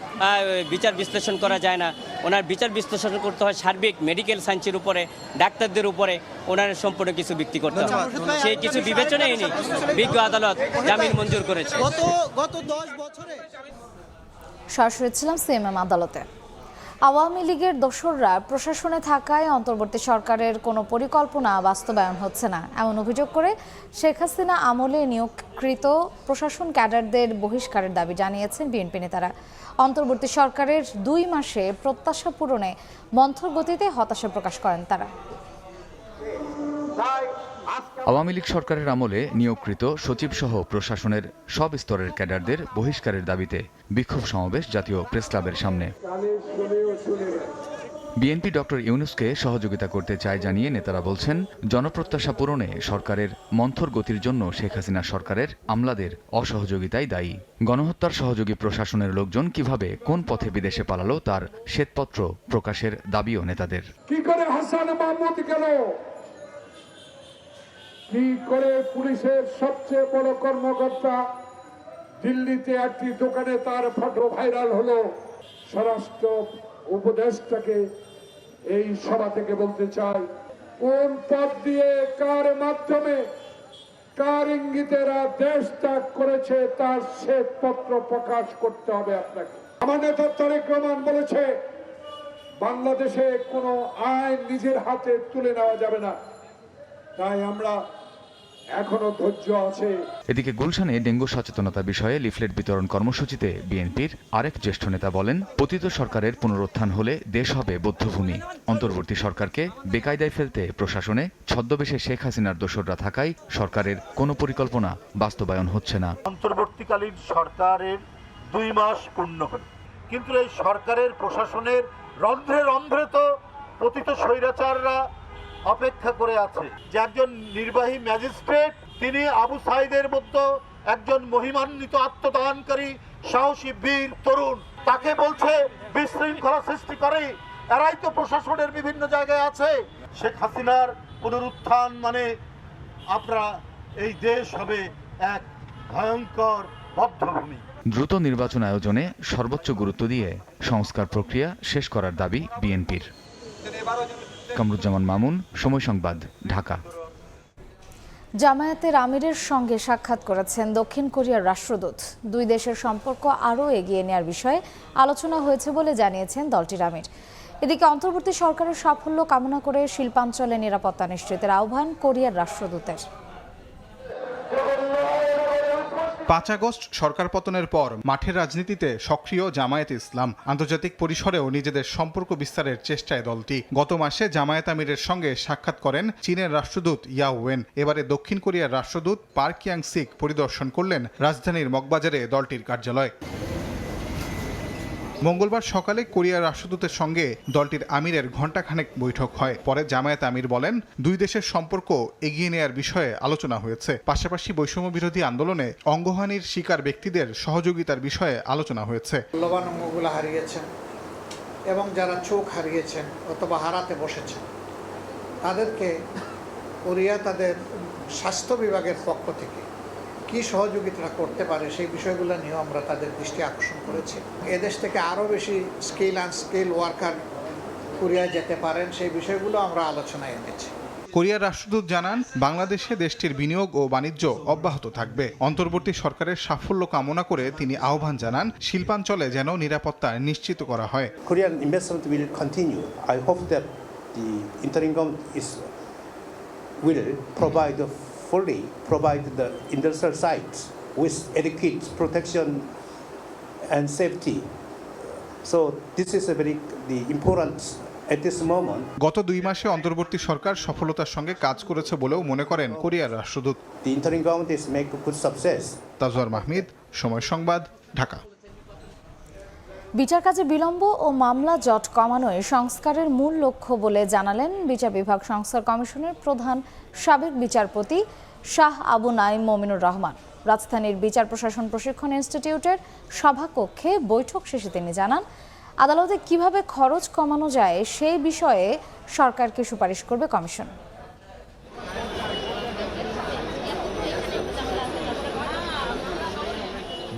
বিচার বিশ্লেষণ করা যায় না। ওনার বিচার বিশ্লেষণ করতে হয় সার্বিক মেডিকেল সায়েন্সের উপরে, ডাক্তারদের উপরে ওনার সম্পূর্ণ কিছু ব্যক্তি করতে হয়। সেই কিছু বিবেচনায় এনে বিজ্ঞ আদালত জামিন মঞ্জুর করেছে। গত 10 বছরে সরাসরি ছিলাম সিএমএম আদালতে। আওয়ামী লীগের দোসররা প্রশাসনে থাকায় অন্তর্বর্তী সরকারের কোনো পরিকল্পনা বাস্তবায়ন হচ্ছে না, এমন অভিযোগ করে শেখ হাসিনা আমলে নিয়োগকৃত প্রশাসন ক্যাডারদের বহিষ্কারের দাবি জানিয়েছেন বিএনপি নেতারা। অন্তর্বর্তী সরকারের 2 মাসে প্রত্যাশা পূরণে মন্থর গতিতে হতাশা প্রকাশ করেন তারা। আওয়ামী লীগ সরকারের আমলে নিয়োগকৃত সচিবসহ প্রশাসনের সব স্তরের ক্যাডারদের বহিষ্কারের দাবিতে বিক্ষোভ সমাবেশ জাতীয় প্রেসক্লাবের সামনে। বিএনপি ডক্টর ইউনূসকে সহযোগিতা করতে চায় জানিয়ে নেতারা বলছেন, জনপ্রত্যাশা পূরণে সরকারের মন্থর গতির জন্য শেখ হাসিনা সরকারের আমলাদের অসহযোগিতাই দায়ী। গণহত্যার সহযোগী প্রশাসনের লোকজন কিভাবে কোন পথে বিদেশে পালালো তার শ্বেতপত্র প্রকাশের দাবিও নেতাদের। কি করে হাসান মাহমুদ গেল, কি করে পুলিশের সবচেয়ে বড় কর্মকর্তা দিল্লিতে একটি দোকানে তার ফটো ভাইরাল হলো। স্বরাষ্ট্র উপদেষ্টাকে এই সভা থেকে বলতে চাই, কোন পথ দিয়ে কার মাধ্যমে কার ইঙ্গিতেরা দেশ ত্যাগ করেছে তার শ্বেতপত্র প্রকাশ করতে হবে আপনাকে। আমার নেতা তারেক রহমান বলেছে, বাংলাদেশে কোনো আইন নিজের হাতে তুলে নেওয়া যাবে না, তাই আমরা এখনো ধৈর্য আছে। এদিকে গুলশানে ডেঙ্গু সচেতনতা বিষয়ে লিফলেট বিতরণ কর্মসূচিতে বিএনপির আরেক জ্যেষ্ঠ নেতা বলেন, পতিত সরকারের পুনরুত্থান হলে দেশ হবে বধ্যভূমি। অন্তর্বর্তী সরকারকে বেকায়দায় ফেলতে প্রশাসনে ছদ্মবেশে শেখ হাসিনার দোসররা থাকায় সরকারের কোনো পরিকল্পনা বাস্তবায়ন হচ্ছে না। অন্তর্বর্তীকালীন সরকারের 2 মাস পূর্ণ হল, কিন্তু এই সরকারের প্রশাসনের রন্ধ্রে রন্ধ্রে তো পতিত স্বৈরাচাররা অপেক্ষা করে আছে যে একজন নির্বাহী ম্যাজিস্ট্রেট, তিনি আবু সাইদের মতো একজন মহিমান্বিত আত্মদানকারী সাহসী বীর তরুণ, তাকে বলছে বিশৃঙ্খলা সৃষ্টি করে। এরাই তো প্রশাসনের বিভিন্ন জায়গায় আছে। শেখ হাসিনার পুনরুত্থান মানে আপনারা এই দেশ হবে এক ভয়ঙ্কর বদ্ধভূমি। দ্রুত নির্বাচন আয়োজনে সর্বোচ্চ গুরুত্ব দিয়ে সংস্কার প্রক্রিয়া শেষ করার দাবি বিএনপির। কামরুজ্জামান মামুন, সময় সংবাদ, ঢাকা। জামায়াতের আমিরের সঙ্গে সাক্ষাৎ করেছেন দক্ষিণ কোরিয়ার রাষ্ট্রদূত। 2 দেশের সম্পর্ক আরও এগিয়ে নেওয়ার বিষয়ে আলোচনা হয়েছে বলে জানিয়েছেন দলটির আমির। এদিকে অন্তর্বর্তী সরকারের সাফল্য কামনা করে শিল্পাঞ্চলে নিরাপত্তা নিশ্চিতের আহ্বান কোরিয়ার রাষ্ট্রদূতের। 5 আগস্ট সরকার পতনের পর মাঠের রাজনীতিতে সক্রিয় জামায়াত ইসলাম। আন্তর্জাতিক পরিসরেও নিজেদের সম্পর্ক বিস্তারের চেষ্টায় দলটি। গত মাসে জামায়াত আমিরের সঙ্গে সাক্ষাৎ করেন চীনের রাষ্ট্রদূত ইয়াও ওয়েন। এবারে দক্ষিণ কোরিয়ার রাষ্ট্রদূত পার্ক ইয়াং সিক পরিদর্শন করলেন রাজধানীর মগবাজারে দলটির কার্যালয়। মঙ্গলবার সকালে কোরিয়ার রাষ্ট্রদূতের সঙ্গে দলটির আমিরের ঘণ্টাখানেক বৈঠক হয়। পরে জামায়াত আমির বলেন, দুই দেশের সম্পর্ক এগিয়ে নেয়ার বিষয়ে আলোচনা হয়েছে। পাশাপাশি বৈষম্য বিরোধী আন্দোলনে অঙ্গহানির শিকার ব্যক্তিদের সহযোগিতার বিষয়ে আলোচনা হয়েছে। মূল্যবান অঙ্গগুলো হারিয়েছেন এবং যারা চোখ হারিয়েছেন অথবা হারাতে বসেছেন তাদেরকে কোরিয়া তাদের স্বাস্থ্য বিভাগের পক্ষ থেকে কি সহযোগিতা করতে পারে সেই বিষয়গুলো নিয়েও আমরা তাদের দৃষ্টি আকর্ষণ করেছি। এদেশ থেকে আরও বেশি স্কিল আনস্কিল ওয়ার্কার কোরিয়ায় যেতে পারেন সেই বিষয়গুলো আমরা আলোচনায় এনেছি। কোরিয়ার রাষ্ট্রদূত জানান, বাংলাদেশে দেশটির বিনিয়োগ ও বাণিজ্য অব্যাহত থাকবে। অন্তর্বর্তী সরকারের সাফল্য কামনা করে তিনি আহ্বান জানান, শিল্পাঞ্চলে যেন নিরাপত্তা নিশ্চিত করা হয়। Korean investment will continue. I hope that the interim government will provide the industrial sites with adequate protection and safety. So this is a very important at this moment. গত 2 মাসে অন্তর্বর্তী সরকার সফলতার সঙ্গে কাজ করেছে বলেও মনে করেন কোরিয়ার রাষ্ট্রদূত। The interim government is make a good success. Tajwar Mahmud, সময় সংবাদ, ঢাকা। বিচার কাজে বিলম্ব ও মামলা জট কমানোই সংস্কারের মূল লক্ষ্য বলে জানালেন বিচার বিভাগ সংস্কার কমিশনের প্রধান সাবেক বিচারপতি শাহ আবু নাঈম মমিনুর রহমান। রাজধানীর বিচার প্রশাসন প্রশিক্ষণ ইনস্টিটিউটের সভাকক্ষে বৈঠক শেষে তিনি জানান, আদালতে কিভাবে খরচ কমানো যায় সেই বিষয়ে সরকারকে সুপারিশ করবে কমিশন।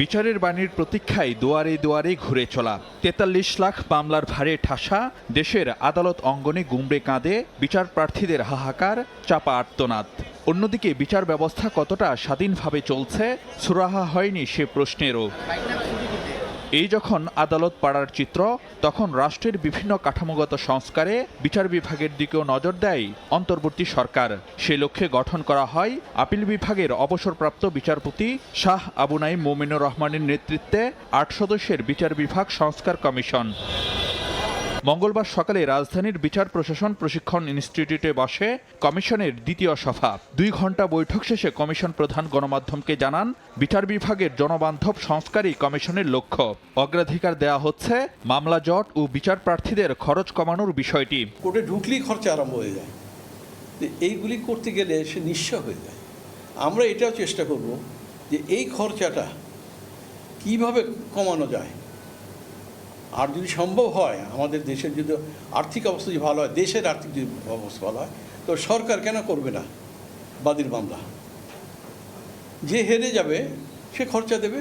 বিচারের বাণীর প্রতীক্ষায় দুয়ারে দুয়ারে ঘুরে চলা ৪৩ লাখ মামলার ভারে ঠাসা দেশের আদালত অঙ্গনে গুমড়ে কাঁদে বিচার প্রার্থীদের হাহাকার, চাপা আর্তনাদ। অন্যদিকে বিচার ব্যবস্থা কতটা স্বাধীনভাবে চলছে সুরাহা হয়নি সে প্রশ্নেরও। এই যখন আদালত পাড়ার চিত্র, তখন রাষ্ট্রের বিভিন্ন কাঠামোগত সংস্কারে বিচার বিভাগের দিকেও নজর দেয় অন্তর্বর্তী সরকার। সে লক্ষ্যে গঠন করা হয় আপিল বিভাগের অবসরপ্রাপ্ত বিচারপতি শাহ আবু নাঈম মমিনুর রহমানের নেতৃত্বে ৮ সদস্যের বিচার বিভাগ সংস্কার কমিশন। মঙ্গলবার সকালে রাজধানীর বিচার প্রশাসন প্রশিক্ষণ ইনস্টিটিউটে বসে কমিশনের দ্বিতীয় সভা। 2 ঘণ্টা বৈঠক শেষে কমিশন প্রধান গণমাধ্যমকে জানান, বিচার বিভাগের জনবান্ধব সংস্কারই কমিশনের লক্ষ্য। অগ্রাধিকার দেয়া হচ্ছে মামলা জট ও বিচার প্রার্থীদের খরচ কমানোর বিষয়টি। কোর্টে ঢুকলেই খরচা আরম্ভ হয়ে যায়, এইগুলি করতে গেলে সে নিঃস্ব হয়ে যায়। আমরা এটাও চেষ্টা করব যে এই খরচাটা কিভাবে কমানো যায়। আর যদি সম্ভব হয়, আমাদের দেশের যদি আর্থিক অবস্থা যদি ভালো হয়, দেশের আর্থিক যদি অবস্থা ভালো হয়, তো সরকার কেন করবে না বাদীর মামলা? যে হেরে যাবে সে খরচা দেবে।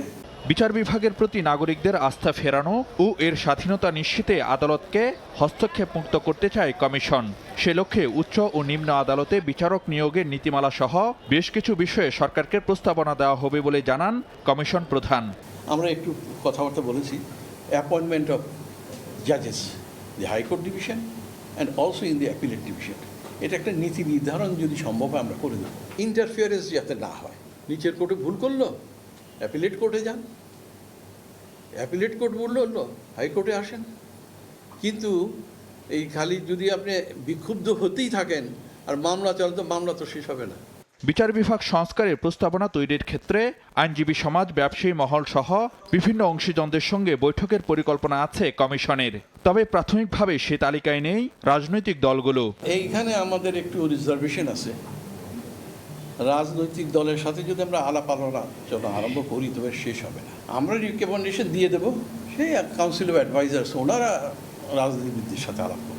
বিচার বিভাগের প্রতি নাগরিকদের আস্থা ফেরানো ও এর স্বাধীনতা নিশ্চিতে আদালতকে হস্তক্ষেপ মুক্ত করতে চায় কমিশন। সে লক্ষ্যে উচ্চ ও নিম্ন আদালতে বিচারক নিয়োগের নীতিমালা সহ বেশ কিছু বিষয়ে সরকারকে প্রস্তাবনা দেওয়া হবে বলে জানান কমিশন প্রধান। আমরা একটু কথাবার্তা বলেছি অ্যাপয়েন্টমেন্ট অফ জাজেস, the high court division and also in the appellate division. এটা একটা নীতি নির্ধারণ যদি সম্ভব হয় আমরা করে দেবো। ইন্টারফিয়ারেন্স যাতে না হয়। নিচের কোর্টে ভুল করলো, অ্যাপিলেট কোর্টে যান, অ্যাপিলেট কোর্ট বললো হাইকোর্টে আসেন। কিন্তু এই খালি যদি আপনি বিক্ষুব্ধ হতেই থাকেন আর মামলা চলে, তো মামলা তো শেষ হবে না। বিচার বিভাগ সংস্কারের প্রস্তাবনা তৈরির ক্ষেত্রে আইনজীবী সমাজ, ব্যবসায়ী মহল সহ বিভিন্ন অংশীজনদের সঙ্গে বৈঠকের পরিকল্পনা আছে কমিশনের। তবে প্রাথমিকভাবে সে তালিকায় নেই রাজনৈতিক দলগুলো। এইখানে আমাদের একটু রিজার্ভেশন আছে। রাজনৈতিক দলের সাথে যদি আমরা আলাপ আলোচনা আরম্ভ করি, তবে শেষ হবে না। আমরা রিকমেন্ডেশন দিয়ে দেবো, সেই কাউন্সিল অফ অ্যাডভাইজার্স, ওনারা রাজনীতিবিদদের সাথে আলাপ করবে।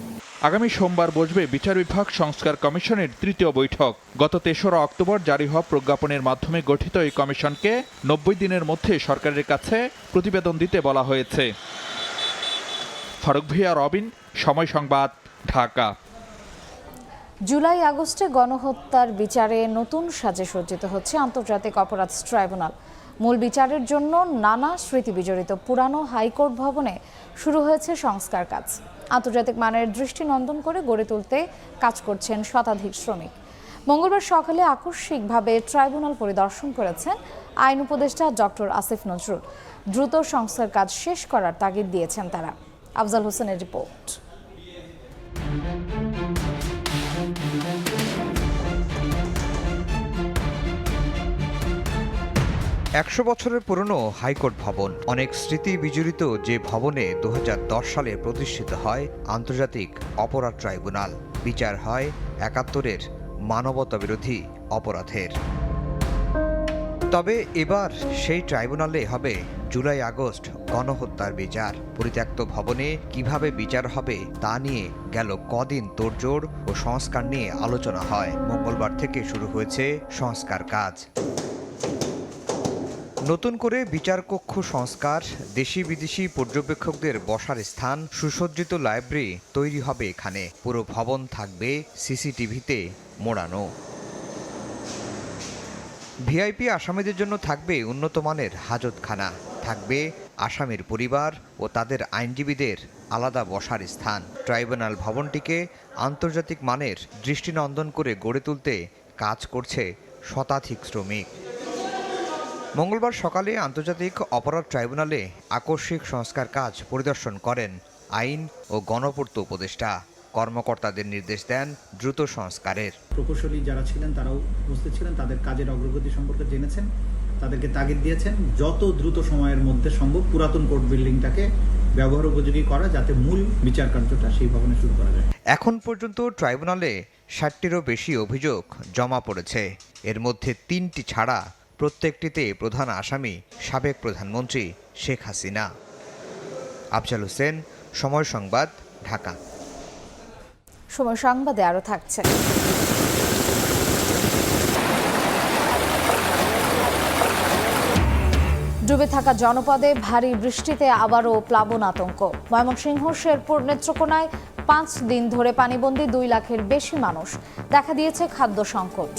আগামী সোমবার বসবে বিচার বিভাগ সংস্কার কমিশনের 3য় বৈঠক। গত 3রা অক্টোবর জারি হওয়া প্রজ্ঞাপনের মাধ্যমে গঠিত এই কমিশনকে 90 দিনের মধ্যে সরকারের কাছে প্রতিবেদন দিতে বলা হয়েছে। ফারুক ভিয়া, রবিন, সময় সংবাদ, ঢাকা। জুলাই আগস্টে গণহত্যার বিচারে নতুন সাজে সজ্জিত হচ্ছে আন্তর্জাতিক অপরাধ ট্রাইব্যুনাল। মূল বিচারের জন্য নানা স্মৃতি বিজড়িত পুরানো হাইকোর্ট ভবনে শুরু হয়েছে সংস্কার কাজ। আন্তর্জাতিক মানের দৃষ্টিনন্দন করে গড়ে তুলতে কাজ করছেন শতাধিক শ্রমিক। মঙ্গলবার সকালে আকস্মিকভাবে ট্রাইব্যুনাল পরিদর্শন করেছেন আইন উপদেষ্টা ডক্টর আসিফ নজরুল। দ্রুত সংস্কার কাজ শেষ করার তাগিদ দিয়েছেন তারা। আফজাল হোসেনের রিপোর্ট। 100 বছরের পুরনো হাইকোর্ট ভবন, অনেক স্মৃতি বিজড়িত যে ভবনে 2010 সালে প্রতিষ্ঠিত হয় আন্তর্জাতিক অপরাধ ট্রাইব্যুনাল। বিচার হয় 71-এর মানবতাবিরোধী অপরাধের। তবে এবার সেই ট্রাইব্যুনালে হবে জুলাই আগস্ট গণহত্যার বিচার। পরিত্যক্ত ভবনে কিভাবে বিচার হবে তা নিয়ে গেল কদিন তোড়জোড় ও সংস্কার নিয়ে আলোচনা হয়। মঙ্গলবার থেকে শুরু হয়েছে সংস্কার কাজ। নতুন করে বিচার কক্ষ সংস্কার, দেশি বিদেশি পর্যবেক্ষকদের বসার স্থান, সুসজ্জিত লাইব্রেরি তৈরি হবে এখানে। পুরো ভবন থাকবে সিসিটিভিতে মোড়ানো। ভিআইপি আসামিদের জন্য থাকবে উন্নত মানের হাজতখানা, থাকবে আসামির পরিবার ও তাদের আইনজীবীদের আলাদা বসার স্থান। ট্রাইব্যুনাল ভবনটিকে আন্তর্জাতিক মানের দৃষ্টিনন্দন করে গড়ে তুলতে কাজ করছে শতাধিক শ্রমিক। মঙ্গলবার সকালে আন্তর্জাতিক অপরাধ ট্রাইব্যুনালে আকস্মিক সংস্কার কাজ পরিদর্শন করেন আইন ও গণপূর্ত উপদেষ্টা। কর্মকর্তাদের নির্দেশ দেন দ্রুত সংস্কারের। প্রকৌশলী যারা ছিলেন তারাও উপস্থিত ছিলেন, তাদের কাজের অগ্রগতি সম্পর্কে জেনেছেন, তাদেরকে তাগিদ দিয়েছেন যত দ্রুত সময়ের মধ্যে সম্ভব পুরাতন কোর্ট বিল্ডিংটাকে ব্যবহার উপযোগী করা, যাতে মূল বিচার কার্যটা সেই ভবনে শুরু করা যায়। এখন পর্যন্ত ট্রাইব্যুনালে 60টিরও বেশি অভিযোগ জমা পড়েছে। এর মধ্যে 3টি ছাড়া প্রত্যেকটিতে প্রধান আসামি সাবেক প্রধানমন্ত্রী শেখ হাসিনা। আফজাল হোসেন, সময় সংবাদ, ঢাকা। সময় সংবাদে আরো থাকছে। ডুবে থাকা জনপদে ভারী বৃষ্টিতে আবারও প্লাবন আতঙ্ক। ময়মনসিংহ শেরপুর নেত্রকোনায় 5 দিন ধরে পানিবন্দী 2 লাখের বেশি মানুষ। দেখা দিয়েছে খাদ্য সংকট।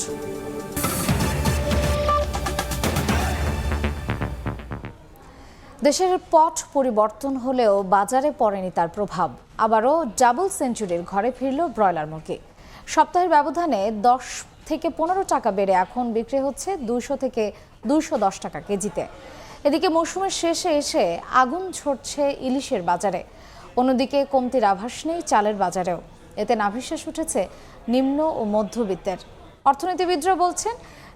দেশের পট পরিবর্তন হলেও বাজারে পড়েনি তার প্রভাব। আবারও ডাবল সেঞ্চুরির ঘরে ফিরল ব্রয়লার মুরগি। সপ্তাহের ব্যবধানে 10 থেকে 15 টাকা বেড়ে এখন বিক্রি হচ্ছে 200 থেকে 210 টাকা কেজিতে। এদিকে মৌসুমের শেষে এসে আগুন ঝরছে ইলিশের বাজারে। অন্যদিকে কমতির আভাস নেই চালের বাজারেও। এতে নাভিশ্বাস উঠেছে নিম্ন ও মধ্যবিত্তের। অর্থনীতিবিদরা বলছেন,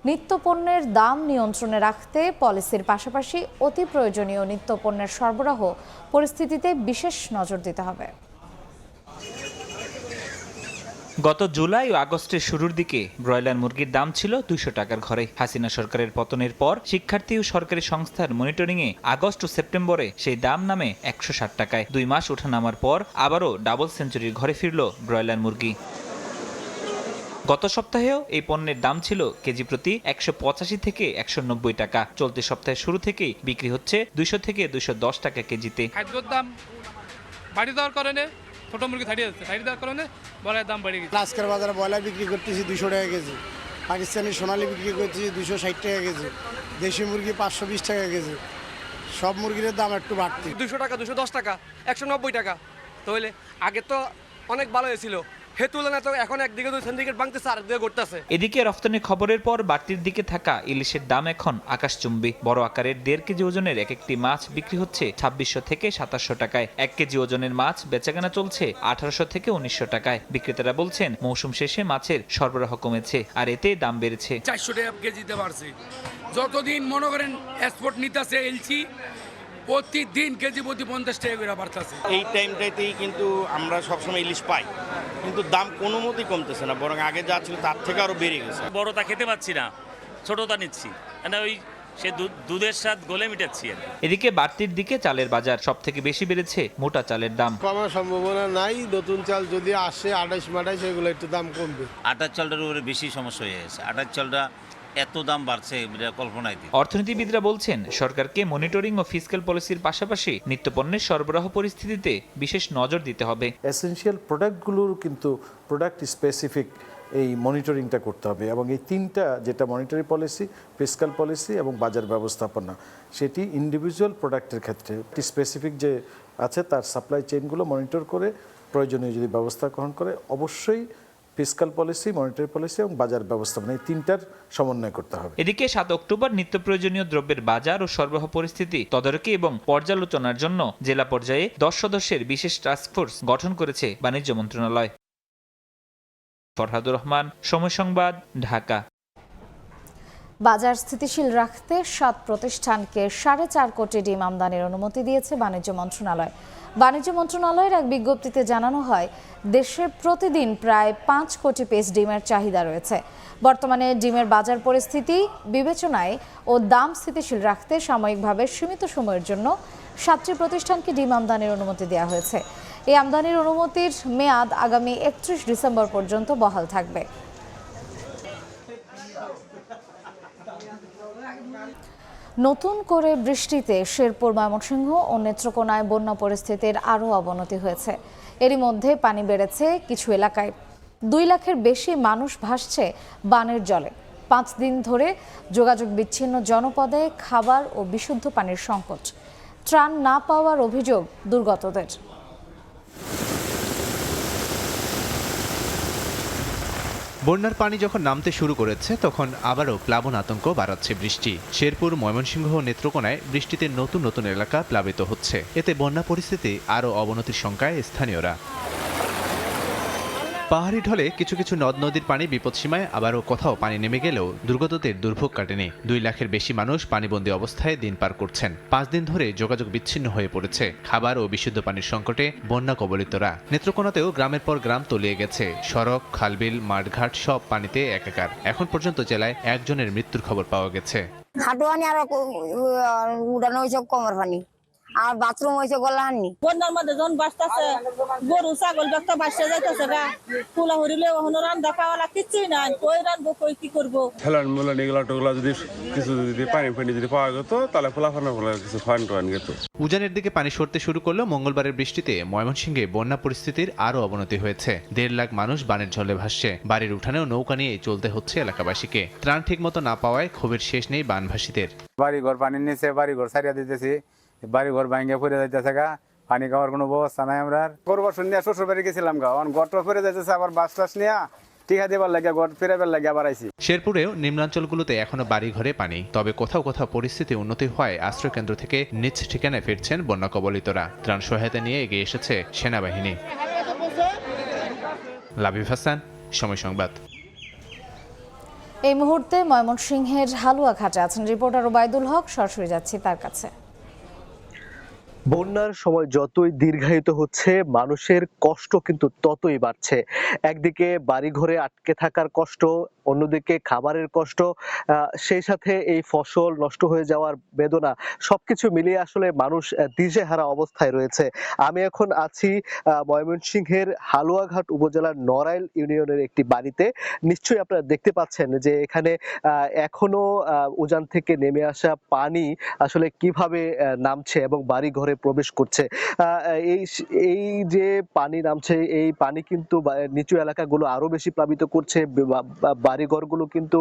নিত্যপণ্যের দাম নিয়ন্ত্রণে রাখতে পলিসির পাশাপাশি অতি প্রয়োজনীয় নিত্যপণ্যের সরবরাহ পরিস্থিতিতে বিশেষ নজর দিতে হবে। গত জুলাই ও আগস্টের শুরুর দিকে ব্রয়লার মুরগির দাম ছিল 200 টাকার ঘরে। হাসিনা সরকারের পতনের পর শিক্ষার্থী ও সরকারি সংস্থার মনিটরিংয়ে আগস্ট ও সেপ্টেম্বরে সেই দাম নামে 160 টাকায়। 2 মাস ওঠানামার পর আবারও ডাবল সেঞ্চুরির ঘরে ফিরল ব্রয়লার মুরগি। গত সপ্তাহেও এই পণ্যের দাম ছিল কেজি প্রতি 185 থেকে 190 টাকা। চলতি সপ্তাহের শুরু থেকেই বিক্রি হচ্ছে 200 থেকে 210 টাকা কেজিতে। খাদ্যের দাম বাড়ি দেওয়ার কারণে ছোট মুরগি ছাড়িয়ে যাচ্ছে, ছাড়িয়ে দেওয়ার কারণে ব্রয়লার দাম বেড়ে গেছে। আজকের বাজারে ব্রয়লার বিক্রি করতেছি 200 টাকা কেজি, পাকিস্তানি সোনালি বিক্রি করতেছি 260 টাকা কেজি, দেশি মুরগি 520 টাকা কেজি। সব মুরগির দাম একটু বাড়তি। 200 টাকা, 210 টাকা, 190 টাকা। তাহলে আগে তো অনেক ভালো হয়েছিল, হে তুলনায় তো এখন একদিকে সিন্ডিকেট ভাঙতেছে, আরেকদিকে ঘটতেছে। এদিকে রফতানি খবরের পর বাড়তির দিকে থাকা ইলিশের দাম এখন আকাশচুম্বী। বড় আকারের 1.5 কেজি ওজনের এক একটি মাছ বিক্রি হচ্ছে 2600 থেকে 2700 টাকায়। 1 কেজি ওজনের মাছ বেচাকেনা চলছে 1800 থেকে 1900 টাকায়। বিক্রেতারা বলছেন, মৌসুম শেষে মাছের সরবরাহ কমেছে আর এতে দাম বেড়েছে। 400 টাকা কেজিতে বাড়ছে। যতদিন মনে করেন এক্সপোর্ট নিতেছে এলসি, প্রতিদিন কেজি প্রতি 50 টাকা করে বাড়তেছে। এই টাইমটাতেই কিন্তু আমরা সবসময় ইলিশ পাই, কিন্তু দাম কোনো মতেই কমতেছে না, বরং আগে যা ছিল তার থেকে আরো বেড়ে গেছে। বড়টা খেতে পাচ্ছি না, ছোটটা নিচ্ছি, মানে ওই সে দুধের স্বাদ গলে মিটাচ্ছি। এদিকে বাড়তির দিকে চালের বাজার সব থেকে বেশি বেড়েছে মোটা চালের দাম। কমার সম্ভাবনা নাই, নতুন চাল যদি আসে 28 সেগুলো একটু দাম কমবে। আটার চালটার উপরে বেশি সমস্যা হয়ে গেছে। আটার চালটা এত দাম বাড়ছে কল্পনায় দিই। অর্থনীতিবিদরা বলছেন, সরকারকে মনিটরিং ও ফিসক্যাল পলিসির পাশাপাশি নিত্যপণ্যের সরবরাহ পরিস্থিতিতে বিশেষ নজর দিতে হবে। এসেনশিয়াল প্রোডাক্টগুলোর কিন্তু প্রোডাক্ট স্পেসিফিক এই মনিটরিংটা করতে হবে এবং এই 3টা যেটা মনিটারি পলিসি, ফিসক্যাল পলিসি এবং বাজার ব্যবস্থাপনা, সেটি ইন্ডিভিজুয়াল প্রোডাক্টের ক্ষেত্রে স্পেসিফিক যে আছে তার সাপ্লাই চেইনগুলো মনিটর করে প্রয়োজনীয় যদি ব্যবস্থা গ্রহণ করে, অবশ্যই ফিসক্যাল পলিসি, মনিটারি পলিসি এবং বাজার ব্যবস্থাপনা এই 3টার সমন্বয় করতে হবে। এদিকে 7 অক্টোবর নিত্য প্রয়োজনীয় দ্রব্যের বাজার ও সরবরাহ পরিস্থিতি তদারকি এবং পর্যালোচনার জন্য জেলা পর্যায়ে 10 সদস্যের বিশেষ টাস্কফোর্স গঠন করেছে বাণিজ্য মন্ত্রণালয়। ফরহাদুর রহমান, সময় সংবাদ, ঢাকা। বাজার স্থিতিশীল রাখতে 7 প্রতিষ্ঠানকে 4.5 কোটি ডিম আমদানির অনুমতি দিয়েছে বাণিজ্য মন্ত্রণালয়। বাণিজ্য মন্ত্রণালয়ের এক বিজ্ঞপ্তিতে জানানো হয়, দেশে প্রতিদিন প্রায় 5 কোটি পিস ডিমের চাহিদা রয়েছে। বর্তমানে ডিমের বাজার পরিস্থিতি বিবেচনায় ও দাম স্থিতিশীল রাখতে সাময়িকভাবে সীমিত সময়ের জন্য 7টি প্রতিষ্ঠানকে ডিম আমদানির অনুমতি দেওয়া হয়েছে। এই আমদানির অনুমতির মেয়াদ আগামী 31 ডিসেম্বর পর্যন্ত বহাল থাকবে। নতুন করে বৃষ্টিতে শেরপুর, ময়মনসিংহ ও নেত্রকোনায় বন্যা পরিস্থিতির আরও অবনতি হয়েছে। এরই মধ্যে পানি বেড়েছে কিছু এলাকায়। 2 লাখের বেশি মানুষ ভাসছে বানের জলে। 5 দিন ধরে যোগাযোগ বিচ্ছিন্ন জনপদে খাবার ও বিশুদ্ধ পানির সংকট। ত্রাণ না পাওয়ার অভিযোগ দুর্গতদের। বন্যার পানি যখন নামতে শুরু করেছে তখন আবারও প্লাবন আতঙ্ক বাড়াচ্ছে বৃষ্টি। শেরপুর, ময়মনসিংহ ও নেত্রকোনায় বৃষ্টিতে নতুন নতুন এলাকা প্লাবিত হচ্ছে। এতে বন্যা পরিস্থিতি আরও অবনতির শঙ্কায় স্থানীয়রা। পাহাড়ি ঢলে কিছু কিছু নদ নদীর পানি বিপদসীমায়, আবারও কোথাও পানি নেমে গেলেও দুর্গতদের দুর্ভোগ কাটেনি। 2 লাখের বেশি মানুষ পানিবন্দী অবস্থায় দিন পার করছেন। 5 দিন ধরে যোগাযোগ বিচ্ছিন্ন হয়ে পড়েছে। খাবার ও বিশুদ্ধ পানির সংকটে বন্যা কবলিতরা। নেত্রকোনাতেও গ্রামের পর গ্রাম তলিয়ে গেছে। সড়ক, খালবিল, মাঠঘাট সব পানিতে একাকার। এখন পর্যন্ত জেলায় 1 জনের মৃত্যুর খবর পাওয়া গেছে। হাঁটুয়ানি আর উড়ানো হয়েছে কমর পানি, আর বাথরুম হয়েছে গলাহানি। বন্যার মধ্যে যখন বাঁচতেছে, গরু ছাগল ব্যক্ত বাঁচতে যাইতেছে গা, ফুলা হরিলে ওখানে রান্না খাওয়ালা কিছুই নাই। কই রান্নবো, কই কি করবো? ফেলান মূলা এগুলা টোগুলা যদি কিছু যদি পানি যদি পাওয়া যেত তাহলে ফোলাফানা কিছু ফান টান যেত। উজানের দিকে পানি সরতে শুরু করলো মঙ্গলবারের বৃষ্টিতে ময়মনসিংহে বন্যা পরিস্থিতির আরও অবনতি হয়েছে। 1.5 লাখ মানুষ বানের ঝলে ভাসছে। বাড়ির উঠানেও নৌকা নিয়ে চলতে হচ্ছে এলাকাবাসীকে। ত্রাণ ঠিকমতো না পাওয়ায় ক্ষোভের শেষ নেই বানভাসীদের। বাড়িঘর পানির নিচে, বাড়িঘর ছাড়িয়ে দিতেছি, বাড়িঘর ভাঙ্গে পড়ে যাইতেছে গা, পানি খাওয়ার কোনো ব্যবস্থা নাই। আমরা গরু বাসন নিয়ে শ্বশুর বাড়ি গেছিলাম গা, গড়টা ফিরে যাইতেছে, আবার বাস টাস নিয়ে টিকা দেবার লাগে গড় ফেরাবার লাগে আবার আইছি। শেরপুরেও নিম্নাঞ্চলগুলোতে এখনো বাড়ি ঘরে পানি। তবে কোথাও কোথাও পরিস্থিতি উন্নতি হওয়ায় আশ্রয়কেন্দ্র থেকে নিজ ঠিকানায় ফিরছেন বন্যা কবলিতরা। ত্রাণ সহায়তা নিয়ে এগিয়ে এসেছে সেনাবাহিনী। লাবিব হাসান, সময় সংবাদ। এই মুহূর্তে ময়মনসিংহের হালুয়াঘাটে আছেন রিপোর্টার ওবায়দুল হক। সরাসরি যাচ্ছি তার কাছে। বন্যার সময় যতই দীর্ঘায়িত হচ্ছে, মানুষের কষ্ট কিন্তু ততই বাড়ছে। একদিকে বাড়িঘরে আটকে থাকার কষ্ট, অন্যদিকে খাবারের কষ্ট, সেই সাথে এই ফসল নষ্ট হয়ে যাওয়ার বেদনা, সবকিছু মিলিয়ে আসলে মানুষ দিশেহারা অবস্থায় রয়েছে। আমি এখন আছি ময়মনসিংহের হালুয়াঘাট উপজেলার নড়াইল ইউনিয়নের একটি বাড়িতে। নিশ্চয়ই আপনারা দেখতে পাচ্ছেন যে এখানে এখনো উজান থেকে নেমে আসা পানি আসলে কিভাবে নামছে এবং বাড়ি ঘরে প্রবেশ করছে। এই যে পানি নামছে, এই পানি কিন্তু নিচু এলাকাগুলো আরো বেশি প্লাবিত করছে। বাড়িঘরগুলো কিন্তু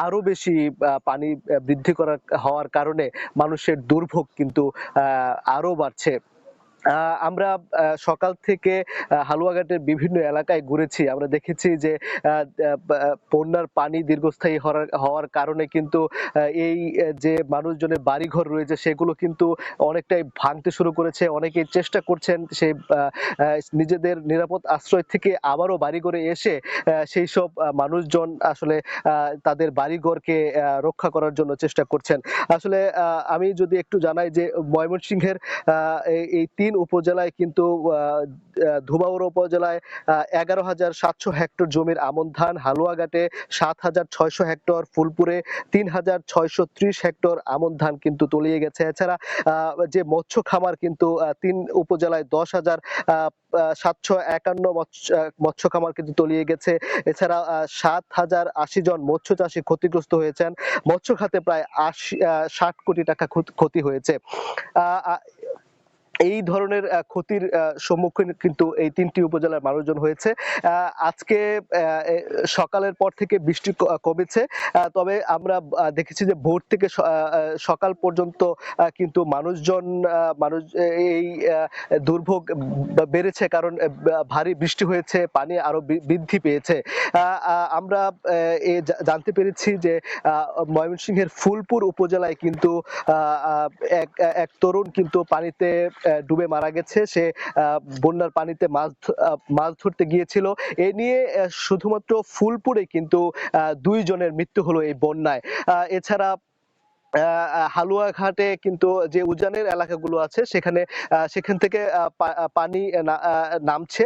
আরো বেশি পানি বৃদ্ধি হওয়ার কারণে মানুষের দুর্ভোগ কিন্তু আরো বাড়ছে। আমরা সকাল থেকে হালুয়াঘাটের বিভিন্ন এলাকায় ঘুরেছি। আমরা দেখেছি যে বন্যার পানি দীর্ঘস্থায়ী হওয়ার কারণে কিন্তু এই যে মানুষজনের বাড়িঘর রয়েছে সেগুলো কিন্তু অনেকটাই ভাঙতে শুরু করেছে। অনেকেই চেষ্টা করছেন সেই নিজেদের নিরাপদ আশ্রয় থেকে আবারও বাড়িঘরে এসে সেই সব মানুষজন আসলে তাদের বাড়িঘরকে রক্ষা করার জন্য চেষ্টা করছেন। আসলে আমি যদি একটু জানাই যে ময়মনসিংহের এই 3 উপজেলায় কিন্তু ধুমাউড়া উপজেলায় 11,700 হেক্টর জমির আমন ধান, হালুয়াঘাটে 7,600 হেক্টর, ফুলপুরে 3,630 হেক্টর আমন ধান কিন্তু তলিয়ে গেছে। এছাড়া যে মৎস্য খামার কিন্তু 3 উপজেলায় 10,751 মৎস্য খামার কিন্তু তলিয়ে গেছে। এছাড়া 7,080 জন মৎস্য চাষী ক্ষতিগ্রস্ত হয়েছেন। মৎস্য খাতে প্রায় 60 কোটি টাকা ক্ষতি হয়েছে। এই ধরনের ক্ষতির সম্মুখীন কিন্তু এই 3টি উপজেলার মানুষজন হয়েছে। আজকে সকালের পর থেকে বৃষ্টি কমেছে, তবে আমরা দেখেছি যে ভোর থেকে সকাল পর্যন্ত কিন্তু মানুষ এই দুর্ভোগ বেড়েছে, কারণ ভারী বৃষ্টি হয়েছে, পানি আরো বৃদ্ধি পেয়েছে। আমরা জানতে পেরেছি যে ময়মনসিংহের ফুলপুর উপজেলায় কিন্তু এক তরুণ কিন্তু পানিতে ডুবে মারা গেছে। সে বন্যার পানিতে মাছ ধরতে গিয়েছিল। এ নিয়ে শুধুমাত্র ফুলপুরে কিন্তু 2 জনের মৃত্যু হলো এই বন্যায়। এছাড়া হালুয়াঘাটে কিন্তু যে উজানের এলাকাগুলো আছে সেখান থেকে পানি নামছে,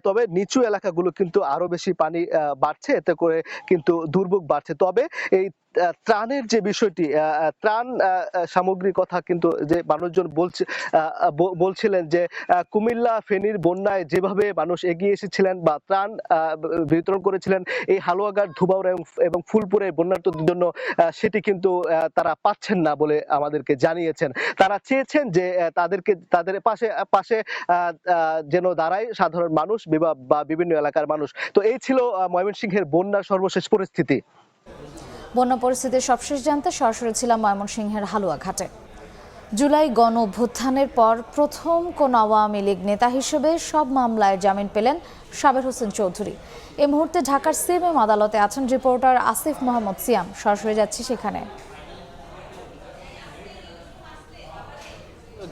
তবে নিচু এলাকাগুলো কিন্তু আরো বেশি পানি বাড়ছে, এতে করে কিন্তু দুর্ভোগ বাড়ছে। তবে এই ত্রাণের যে বিষয়টি, ত্রাণ সামগ্রীর কথা কিন্তু যে মানুষজন বলছিলেন যে কুমিল্লা ফেনীর বন্যায় যেভাবে মানুষ এগিয়ে এসেছিলেন বা ত্রাণ বিতরণ করেছিলেন এই হালুয়াঘাট, ধুবাউড়া এবং ফুলপুরের বন্যার্তদের জন্য, সেটি কিন্তু তারা পাচ্ছেন না বলে আমাদেরকে জানিয়েছেন। তারা চেয়েছেন যে তাদের পাশে যেন দাঁড়ায় সাধারণ মানুষ বা বিভিন্ন এলাকার মানুষ। তো এই ছিল ময়মনসিংহের বন্যার সর্বশেষ পরিস্থিতি। বন্যা পরিস্থিতির সবশেষ জানতে সরাসরি ছিলাম ময়মনসিংহের হালুয়াঘাটে। জুলাই গণ অভ্যুত্থানের পর প্রথম কোন আওয়ামী লীগ নেতা হিসেবে সব মামলায় জামিন পেলেন সাবের হোসেন চৌধুরী। এই মুহূর্তে ঢাকার সিএমএম আদালতে আছেন রিপোর্টার আসিফ মোহাম্মদ সিয়াম। সরাসরি যাচ্ছি সেখানে।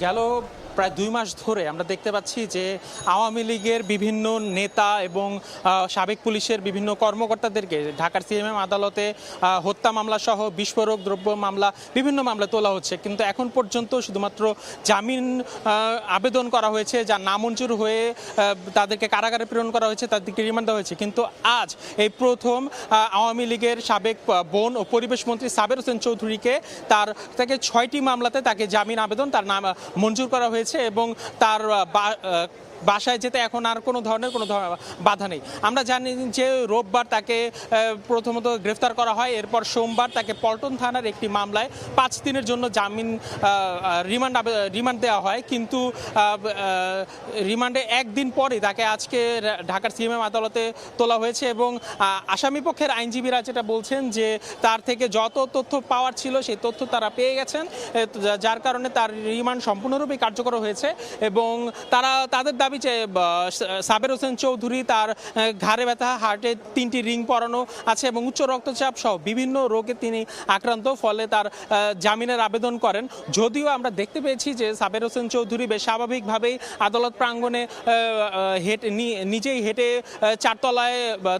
গেল প্রায় 2 মাস ধরে আমরা দেখতে পাচ্ছি যে আওয়ামী লীগের বিভিন্ন নেতা এবং সাবেক পুলিশের বিভিন্ন কর্মকর্তাদেরকে ঢাকার সিএমএম আদালতে হত্যা মামলা সহ বিস্ফোরক দ্রব্য মামলা, বিভিন্ন মামলা তোলা হচ্ছে, কিন্তু এখন পর্যন্ত শুধুমাত্র জামিন আবেদন করা হয়েছে, যা নামঞ্জুর হয়ে তাদেরকে কারাগারে প্রেরণ করা হয়েছে, তাদেরকে রিমান্ড দেওয়া হয়েছে। কিন্তু আজ এই প্রথম আওয়ামী লীগের সাবেক বন ও পরিবেশ মন্ত্রী সাবের হোসেন চৌধুরীকে তাকে 6টি মামলাতে তাকে জামিন আবেদন তার নাম মঞ্জুর করা হয়েছে এবং তার বাসায় যেতে এখন আর কোনো ধরনের বাধা নেই। আমরা জানি যে রোববার তাকে প্রথমত গ্রেফতার করা হয়, এরপর সোমবার তাকে পল্টন থানার একটি মামলায় 5 দিনের জন্য জামিন রিমান্ড দেওয়া হয়, কিন্তু রিমান্ডে 1 দিন পরে তাকে আজকে ঢাকার সিএমএম আদালতে তোলা হয়েছে এবং আসামি পক্ষের আইনজীবীরা যেটা বলছেন যে তার থেকে যত তথ্য পাওয়ার ছিল সেই তথ্য তারা পেয়ে গেছেন, যার কারণে তার রিমান্ড সম্পূর্ণরূপে কার্যকর হয়েছে এবং তাদের দাবি যে সাবের হোসেন চৌধুরী তার ঘাড়ে ব্যথা, হার্টে 3টি রিং পরানো আছে এবং উচ্চ রক্তচাপ সহ বিভিন্ন রোগে তিনি আক্রান্ত, ফলে তার জামিনের আবেদন করেন। যদিও আমরা দেখতে পেয়েছি যে সাবের হোসেন চৌধুরী বেশ স্বাভাবিকভাবেই আদালত প্রাঙ্গণে নিজেই হেঁটে 4 তলায়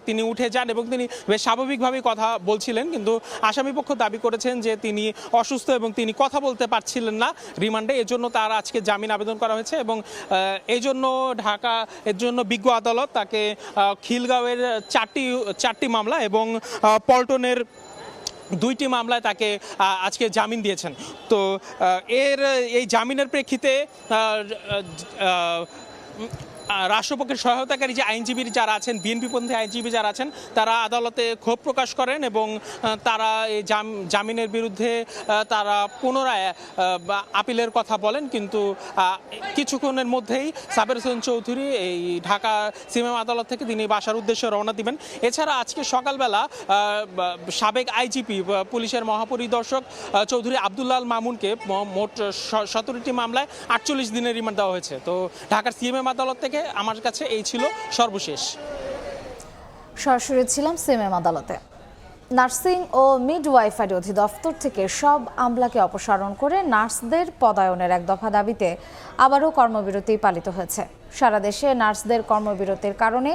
তিনি উঠে যান এবং তিনি বেশ স্বাভাবিকভাবেই কথা বলছিলেন, কিন্তু আসামিপক্ষ দাবি করেছেন যে তিনি অসুস্থ এবং তিনি কথা বলতে পারছিলেন না রিমান্ডে, এজন্য তার আজকে জামিন আবেদন করা হয়েছে এবং এই জন্য ঢাকা এর জন্য বিজ্ঞ আদালত তাকে খিলগাঁওয়ের 4টি মামলা এবং পল্টনের 2টি মামলায় তাকে আজকে জামিন দিয়েছেন। তো এই জামিনের প্রেক্ষিতে রাষ্ট্রপক্ষের সহায়তাকারী যে আইনজীবী যারা আছেন, বিএনপিপন্থী আইনজীবী যারা আছেন, তারা আদালতে ক্ষোভ প্রকাশ করেন এবং তারা এই জামিনের বিরুদ্ধে তারা পুনরায় আপিলের কথা বলেন, কিন্তু কিছুক্ষণের মধ্যেই সাবের হোসেন চৌধুরী এই ঢাকা সিএমএম আদালত থেকে তিনি বাসার উদ্দেশ্যে রওনা দিবেন। এছাড়া আজকে সকালবেলা সাবেক আইজিপি পুলিশের মহাপরিদর্শক চৌধুরী আব্দুল্লাহ মামুনকে মোট 17টি মামলায় 48 দিনের রিমান্ড দেওয়া হয়েছে। তো ঢাকার সিএমএম আদালত থেকে আমার কাছে এই ছিল সর্বশেষ। সরাসরি ছিলাম সিএমএম আদালতে। নার্সিং ও মিডওয়াইফারি অধিদপ্তর থেকে সব আমলাকে অপসারণ করে নার্সদের পদায়নের 1 দফা দাবিতে আবারও কর্মবিরতি পালিত হয়েছে। সারা দেশে নার্সদের কর্মবিরতির কারণে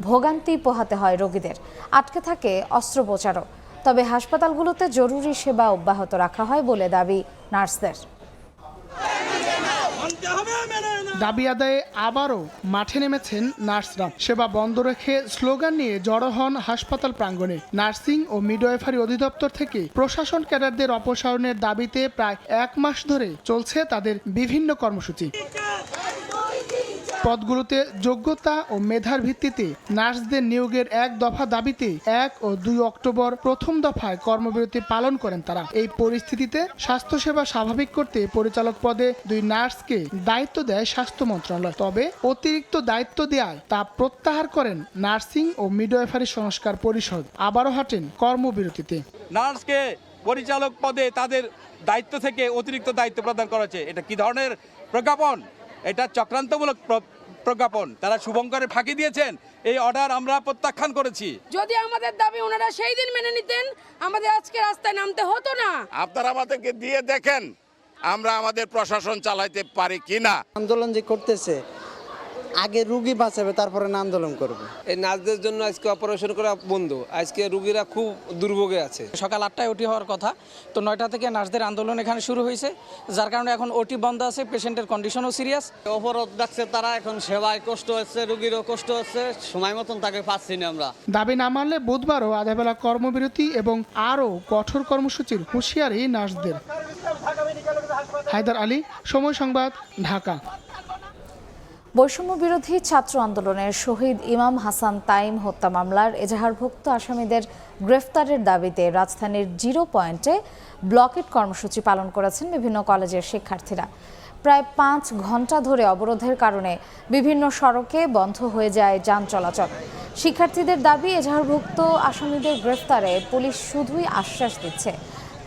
ভোগান্তি পোহাতে হয় রোগীদের, আটকে থাকে অস্ত্রোপচারও। তবে হাসপাতালগুলোতে জরুরি সেবা অব্যাহত রাখা হয় বলে দাবি নার্সদের। দাবি আদায়ে আবারও মাঠে নেমেছেন নার্সরা। সেবা বন্ধ রেখে স্লোগান নিয়ে জড়ো হন হাসপাতাল প্রাঙ্গণে। নার্সিং ও মিডওয়াইফারি অধিদপ্তর থেকে প্রশাসন ক্যাডারদের অপসারণের দাবিতে প্রায় 1 মাস ধরে চলছে তাদের বিভিন্ন কর্মসূচি। পদগুলোতে যোগ্যতা ও মেধার ভিত্তিতে নার্সদের নিয়োগের 1 দফা দাবিতে 1 ও 2 অক্টোবর প্রথম দফায় কর্মবিরতি পালন করেন তারা। এই পরিস্থিতিতে স্বাস্থ্যসেবা স্বাভাবিক করতে পরিচালক পদে 2 নার্সকে দায়িত্ব দেয় স্বাস্থ্য মন্ত্রণালয়। তবে অতিরিক্ত দায়িত্ব দেওয়ায় তা প্রত্যাহার করেন নার্সিং ও মিডওয়াইফারি সংস্কার পরিষদ। আবারও হাঁটেন কর্মবিরতিতে। নার্সকে পরিচালক পদে তাদের দায়িত্ব থেকে অতিরিক্ত দায়িত্ব প্রদান করা হয়েছে। এটা কি ধরনের প্রজ্ঞাপন? এটা চক্রান্তমূলক প্রজ্ঞাপন। তারা শুভঙ্করের ফাঁকি দিয়েছেন। এই অর্ডার আমরা প্রত্যাখ্যান করেছি। যদি আমাদের দাবি ওনারা সেই দিন মেনে নিতেন, আমাদের আজকে রাস্তায় নামতে হতো না। আপনারা আমাদেরকে দিয়ে দেখেন আমরা আমাদের প্রশাসন চালাইতে পারি কিনা। আন্দোলন যে করতেছে আগে রুগী বাঁচাবে তারপরে না আন্দোলন করবে। এই নার্সদের জন্য আজকে অপারেশন করা বন্ধ, আজকে রুগীরা খুব দুর্ভোগে আছে। সকাল 8টায় ওটি হওয়ার কথা, তো 9টা থেকে নার্সদের আন্দোলন এখানে শুরু হয়েছে, যার কারণে এখন ওটি বন্ধ আছে, পেশেন্টের কন্ডিশনও সিরিয়াস। অবরোধ ডাকছে তারা, এখন সেবায় কষ্ট হচ্ছে, রুগীরও কষ্ট হচ্ছে, সময় মতন তাকে পাচ্ছি না আমরা। দাবি না মানলে বুধবারও আধাবেলা কর্মবিরতি এবং আরও কঠোর কর্মসূচির হুঁশিয়ারি নার্সদের। হায়দার আলী, সময় সংবাদ, ঢাকা। বৈষম্য বিরোধী ছাত্র আন্দোলনের শহীদ ইমাম হাসান তাইম হত্যা মামলার এজাহারভুক্ত আসামিদের গ্রেফতারের দাবিতে রাজধানীর 0 পয়েন্টে ব্লকেট কর্মসূচি পালন করেছেন বিভিন্ন কলেজের শিক্ষার্থীরা। প্রায় 5 ঘন্টা ধরে অবরোধের কারণে বিভিন্ন সড়কে বন্ধ হয়ে যায় যান চলাচল। শিক্ষার্থীদের দাবি, এজাহারভুক্ত আসামিদের গ্রেফতারে পুলিশ শুধুই আশ্বাস দিচ্ছে,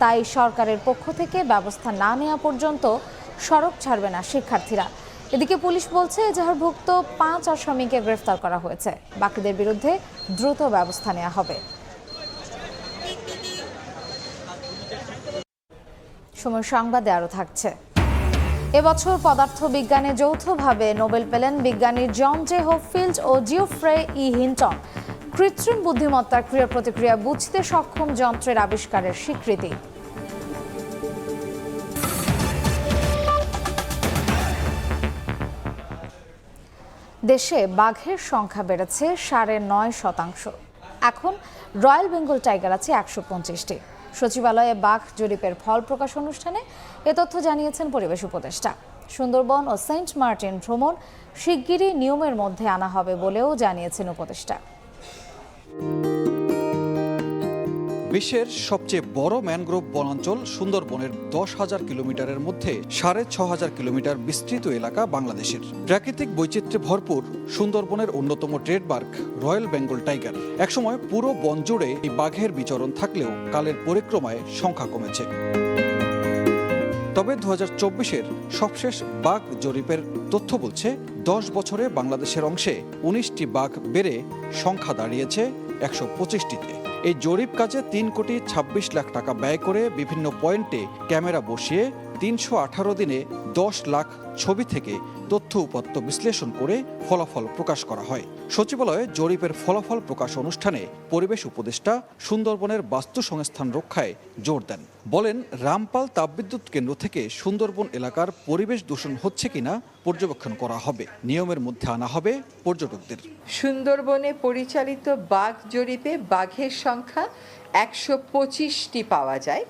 তাই সরকারের পক্ষ থেকে ব্যবস্থা না নেওয়া পর্যন্ত সড়ক ছাড়বে না শিক্ষার্থীরা। এদিকে পুলিশ বলছে এজাহারভুক্ত 5 আসামিকে গ্রেফতার করা হয়েছে, বাকিদের বিরুদ্ধে দ্রুত ব্যবস্থা নেওয়া হবে। সময় সংবাদে আরও থাকছে। এবছর পদার্থ বিজ্ঞানে যৌথভাবে নোবেল পেলেন বিজ্ঞানী জন জে হপফিল্ড ও জিওফ্রে ই হিন্টন। কৃত্রিম বুদ্ধিমত্তার ক্রিয়া প্রতিক্রিয়া বুঝতে সক্ষম যন্ত্রের আবিষ্কারের স্বীকৃতি। দেশে বাঘের সংখ্যা বেড়েছে 9.5%। এখন রয়্যাল বেঙ্গল টাইগার আছে 125টি। সচিবালয়ে বাঘ জরিপের ফল প্রকাশ অনুষ্ঠানে এ তথ্য জানিয়েছেন পরিবেশ উপদেষ্টা। সুন্দরবন ও সেন্ট মার্টিন ভ্রমণ শিগগিরই নিয়মের মধ্যে আনা হবে বলেও জানিয়েছেন উপদেষ্টা। বিশ্বের সবচেয়ে বড় ম্যানগ্রোভ বনাঞ্চল সুন্দরবনের 10,000 কিলোমিটারের মধ্যে 6,500 কিলোমিটার বিস্তৃত এলাকা বাংলাদেশের। প্রাকৃতিক বৈচিত্র্যে ভরপুর সুন্দরবনের অন্যতম ট্রেডমার্ক রয়্যাল বেঙ্গল টাইগার। একসময় পুরো বন জুড়ে এই বাঘের বিচরণ থাকলেও কালের পরিক্রমায় সংখ্যা কমেছে। তবে 2024-এর সবশেষ বাঘ জরিপের তথ্য বলছে 10 বছরে বাংলাদেশের অংশে 19টি বাঘ বেড়ে সংখ্যা দাঁড়িয়েছে 125টিতে। এই জরিপ কাজে 3,26 লাখ টাকা ব্যয় করে বিভিন্ন পয়েন্টে ক্যামেরা বসিয়ে 318 দিনে 10 লাখ ছবি থেকে তথ্য উপাত্ত বিশ্লেষণ করে ফলাফল প্রকাশ করা হয়। সচিবালয়ে জরিপের ফলাফল প্রকাশ অনুষ্ঠানে পরিবেশ উপদেষ্টা সুন্দরবনের বাস্তু সংস্থান রক্ষায় জোর দেন। বলেন, রামপাল তাপবিদ্যুৎ কেন্দ্র থেকে সুন্দরবন এলাকার পরিবেশ দূষণ হচ্ছে কিনা পর্যবেক্ষণ করা হবে, নিয়মের মধ্যে আনা হবে পর্যটকদের। সুন্দরবনে পরিচালিত বাঘ জরিপে বাঘের সংখ্যা 125টি পাওয়া যায়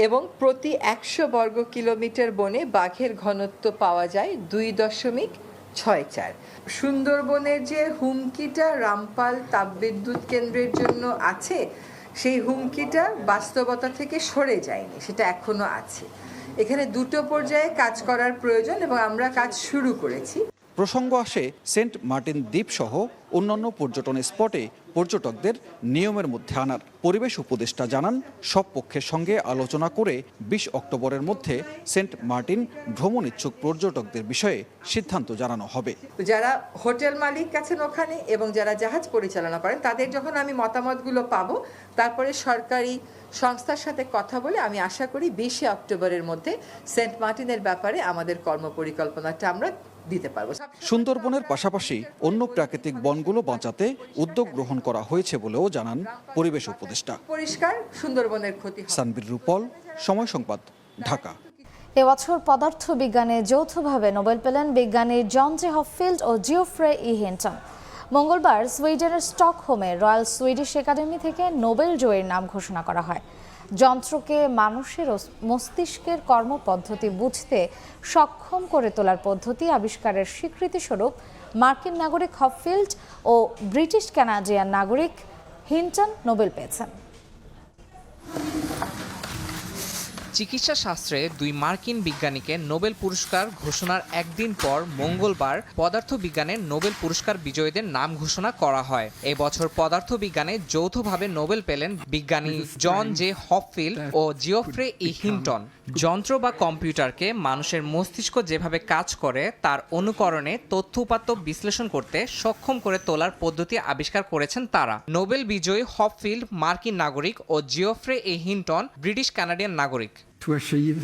এবং প্রতি 100 বর্গ কিলোমিটার বনে বাঘের ঘনত্ব পাওয়া যায় 2.64। সুন্দরবনের যে হুমকিটা রামপাল তাপবিদ্যুৎ কেন্দ্রের জন্য আছে, সেই হুমকিটা বাস্তবতা থেকে সরে যায়নি, সেটা এখনো আছে। এখানে দুটো পর্যায়ে কাজ করার প্রয়োজন এবং আমরা কাজ শুরু করেছি। প্রসঙ্গ আসে সেন্ট মার্টিন দ্বীপ সহ অন্যান্য পর্যটন স্পটে পর্যটকদের নিয়মের মধ্যে আনার। পরিবেশ উপদেষ্টা জানান, সব পক্ষের সঙ্গে আলোচনা করে 20 অক্টোবরের মধ্যে সেন্ট মার্টিন ভ্রমণ ইচ্ছুক পর্যটকদের বিষয়ে সিদ্ধান্ত জানানো হবে। যারা হোটেল মালিক আছেন ওখানে এবং যারা জাহাজ পরিচালনা করেন, তাদের যখন আমি মতামতগুলো পাবো, তারপরে সরকারি সংস্থার সাথে কথা বলে আমি আশা করি 20 অক্টোবরের মধ্যে সেন্ট মার্টিনের ব্যাপারে আমাদের কর্মপরিকল্পনাটা আমরা দিতে পারবো। সুন্দরবনের পাশাপাশি অন্য প্রাকৃতিক বনগুলো বাঁচাতে উদ্যোগ গ্রহণ করা হয়েছে বলেও জানান পরিবেশ উপদেষ্টা। পরিষ্কার সুন্দরবনের ক্ষতি। সানবীর রূপল, সময় সংবাদ, ঢাকা। এবছর পদার্থ বিজ্ঞানে যৌথভাবে নোবেল পেলেন বিজ্ঞানী জন জে হপফিল্ড ও জিওফ্রে ই হিন্টন। মঙ্গলবার সুইডেনের স্টকহোমে রয়্যাল সুইডিশ একাডেমি থেকে নোবেল জয়ীর নাম ঘোষণা করা হয়। যন্ত্রকে মানুষের মস্তিষ্কের কর্মপদ্ধতি বুঝতে সক্ষম করে তোলার পদ্ধতি আবিষ্কারের স্বীকৃতিস্বরূপ মার্কিন নাগরিক হপফিল্ড ও ব্রিটিশ কানাডিয়ান নাগরিক হিন্টন নোবেল পেয়েছেন। চিকিৎসা শাস্ত্রে 2 মার্কিন বিজ্ঞানীকে নোবেল পুরস্কার ঘোষণার একদিন পর মঙ্গলবার পদার্থবিজ্ঞানের নোবেল পুরস্কার বিজয়ীদের নাম ঘোষণা করা হয়। এই বছর পদার্থবিজ্ঞানে যৌথভাবে নোবেল পেলেন বিজ্ঞানী জন জে হপফিল্ড ও জিওফ্রে ই হিন্টন। যন্ত্র বা কম্পিউটারকে মানুষের মস্তিষ্ক যেভাবে কাজ করে তার অনুকরণে তথ্য উপাত্ত বিশ্লেষণ করতে সক্ষম করে তোলার পদ্ধতি আবিষ্কার করেছেন তারা। নোবেল বিজয়ী হপফিল্ড মার্কিন নাগরিক ও Geoffrey E Hinton British Canadian নাগরিক। To achieve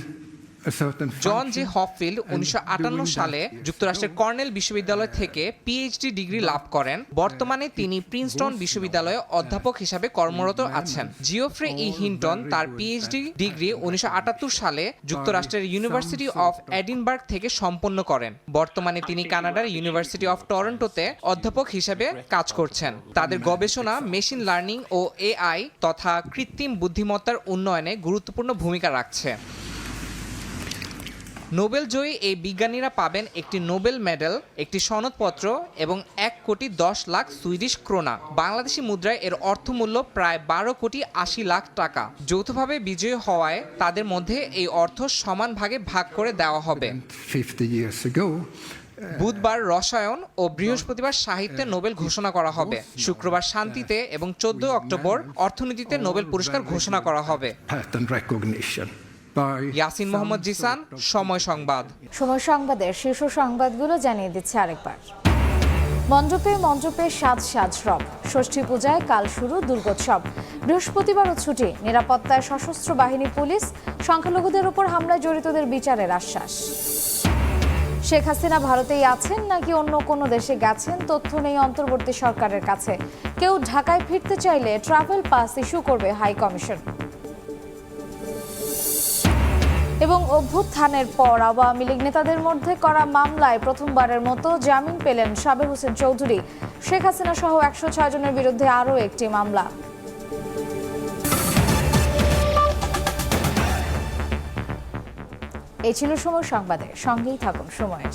John J Hopfield 1958 সালে যুক্তরাষ্ট্রের কর্নেল বিশ্ববিদ্যালয় থেকে পিএইচডি ডিগ্রি লাভ করেন। বর্তমানে তিনি প্রিন্সটন বিশ্ববিদ্যালয়ে অধ্যাপক হিসাবে কর্মরত আছেন। জিওফ্রে ই হিন্টন তার পিএইচডি ডিগ্রি 1978 সালে যুক্তরাষ্ট্রের ইউনিভার্সিটি অফ এডিনবার্গ থেকে সম্পন্ন করেন। বর্তমানে তিনি কানাডার ইউনিভার্সিটি অফ টরন্টোতে অধ্যাপক হিসেবে কাজ করছেন। তাদের গবেষণা মেশিন লার্নিং ও এআই তথা কৃত্রিম বুদ্ধিমত্তার উন্নয়নে গুরুত্বপূর্ণ ভূমিকা রাখছে। নোবেল জয়ী এই বিজ্ঞানীরা পাবেন একটি নোবেল মেডেল, একটি সনদপত্র এবং 1,10,00,000 সুইডিশ ক্রোনা। বাংলাদেশি মুদ্রায় এর অর্থমূল্য প্রায় 12,80,00,000 টাকা। যৌথভাবে বিজয়ী হওয়ায় তাদের মধ্যে এই অর্থ সমান ভাগে ভাগ করে দেওয়া হবে। বুধবার রসায়ন ও বৃহস্পতিবার সাহিত্যে নোবেল ঘোষণা করা হবে। শুক্রবার শান্তিতে এবং 14 অক্টোবর অর্থনীতিতে নোবেল পুরস্কার ঘোষণা করা হবে। ইয়াসিন মোহাম্মদ জিসান, সময় সংবাদ। সময় সংবাদের শীর্ষ সংবাদগুলো জানিয়ে দিচ্ছে আরেকবার। মণ্ডপে মণ্ডপে সাজ সাজ রব। ষষ্ঠী পূজায় কাল শুরু দুর্গোৎসব। বৃহস্পতিবারও ছুটি। নিরাপত্তায় সশস্ত্র বাহিনী, পুলিশ। সংখ্যালঘুদের উপর হামলায় জড়িতদের বিচারের আশ্বাস। শেখ হাসিনা ভারতেই আছেন নাকি অন্য কোনো দেশে গেছেন তথ্য নেই অন্তর্বর্তী সরকারের কাছে। কেউ ঢাকায় ফিরতে চাইলে ট্রাভেল পাস ইস্যু করবে হাই কমিশন। এবং অভ্যুত্থানের পর আওয়ামী লীগ নেতাদের মধ্যে করা মামলায় প্রথমবারের মতো জামিন পেলেন সাবের হোসেন চৌধুরী। শেখ হাসিনা সহ 106 জনের বিরুদ্ধে আরও একটি মামলা। এই ছিল সময় সংবাদে। সঙ্গেই থাকুন সময়ের।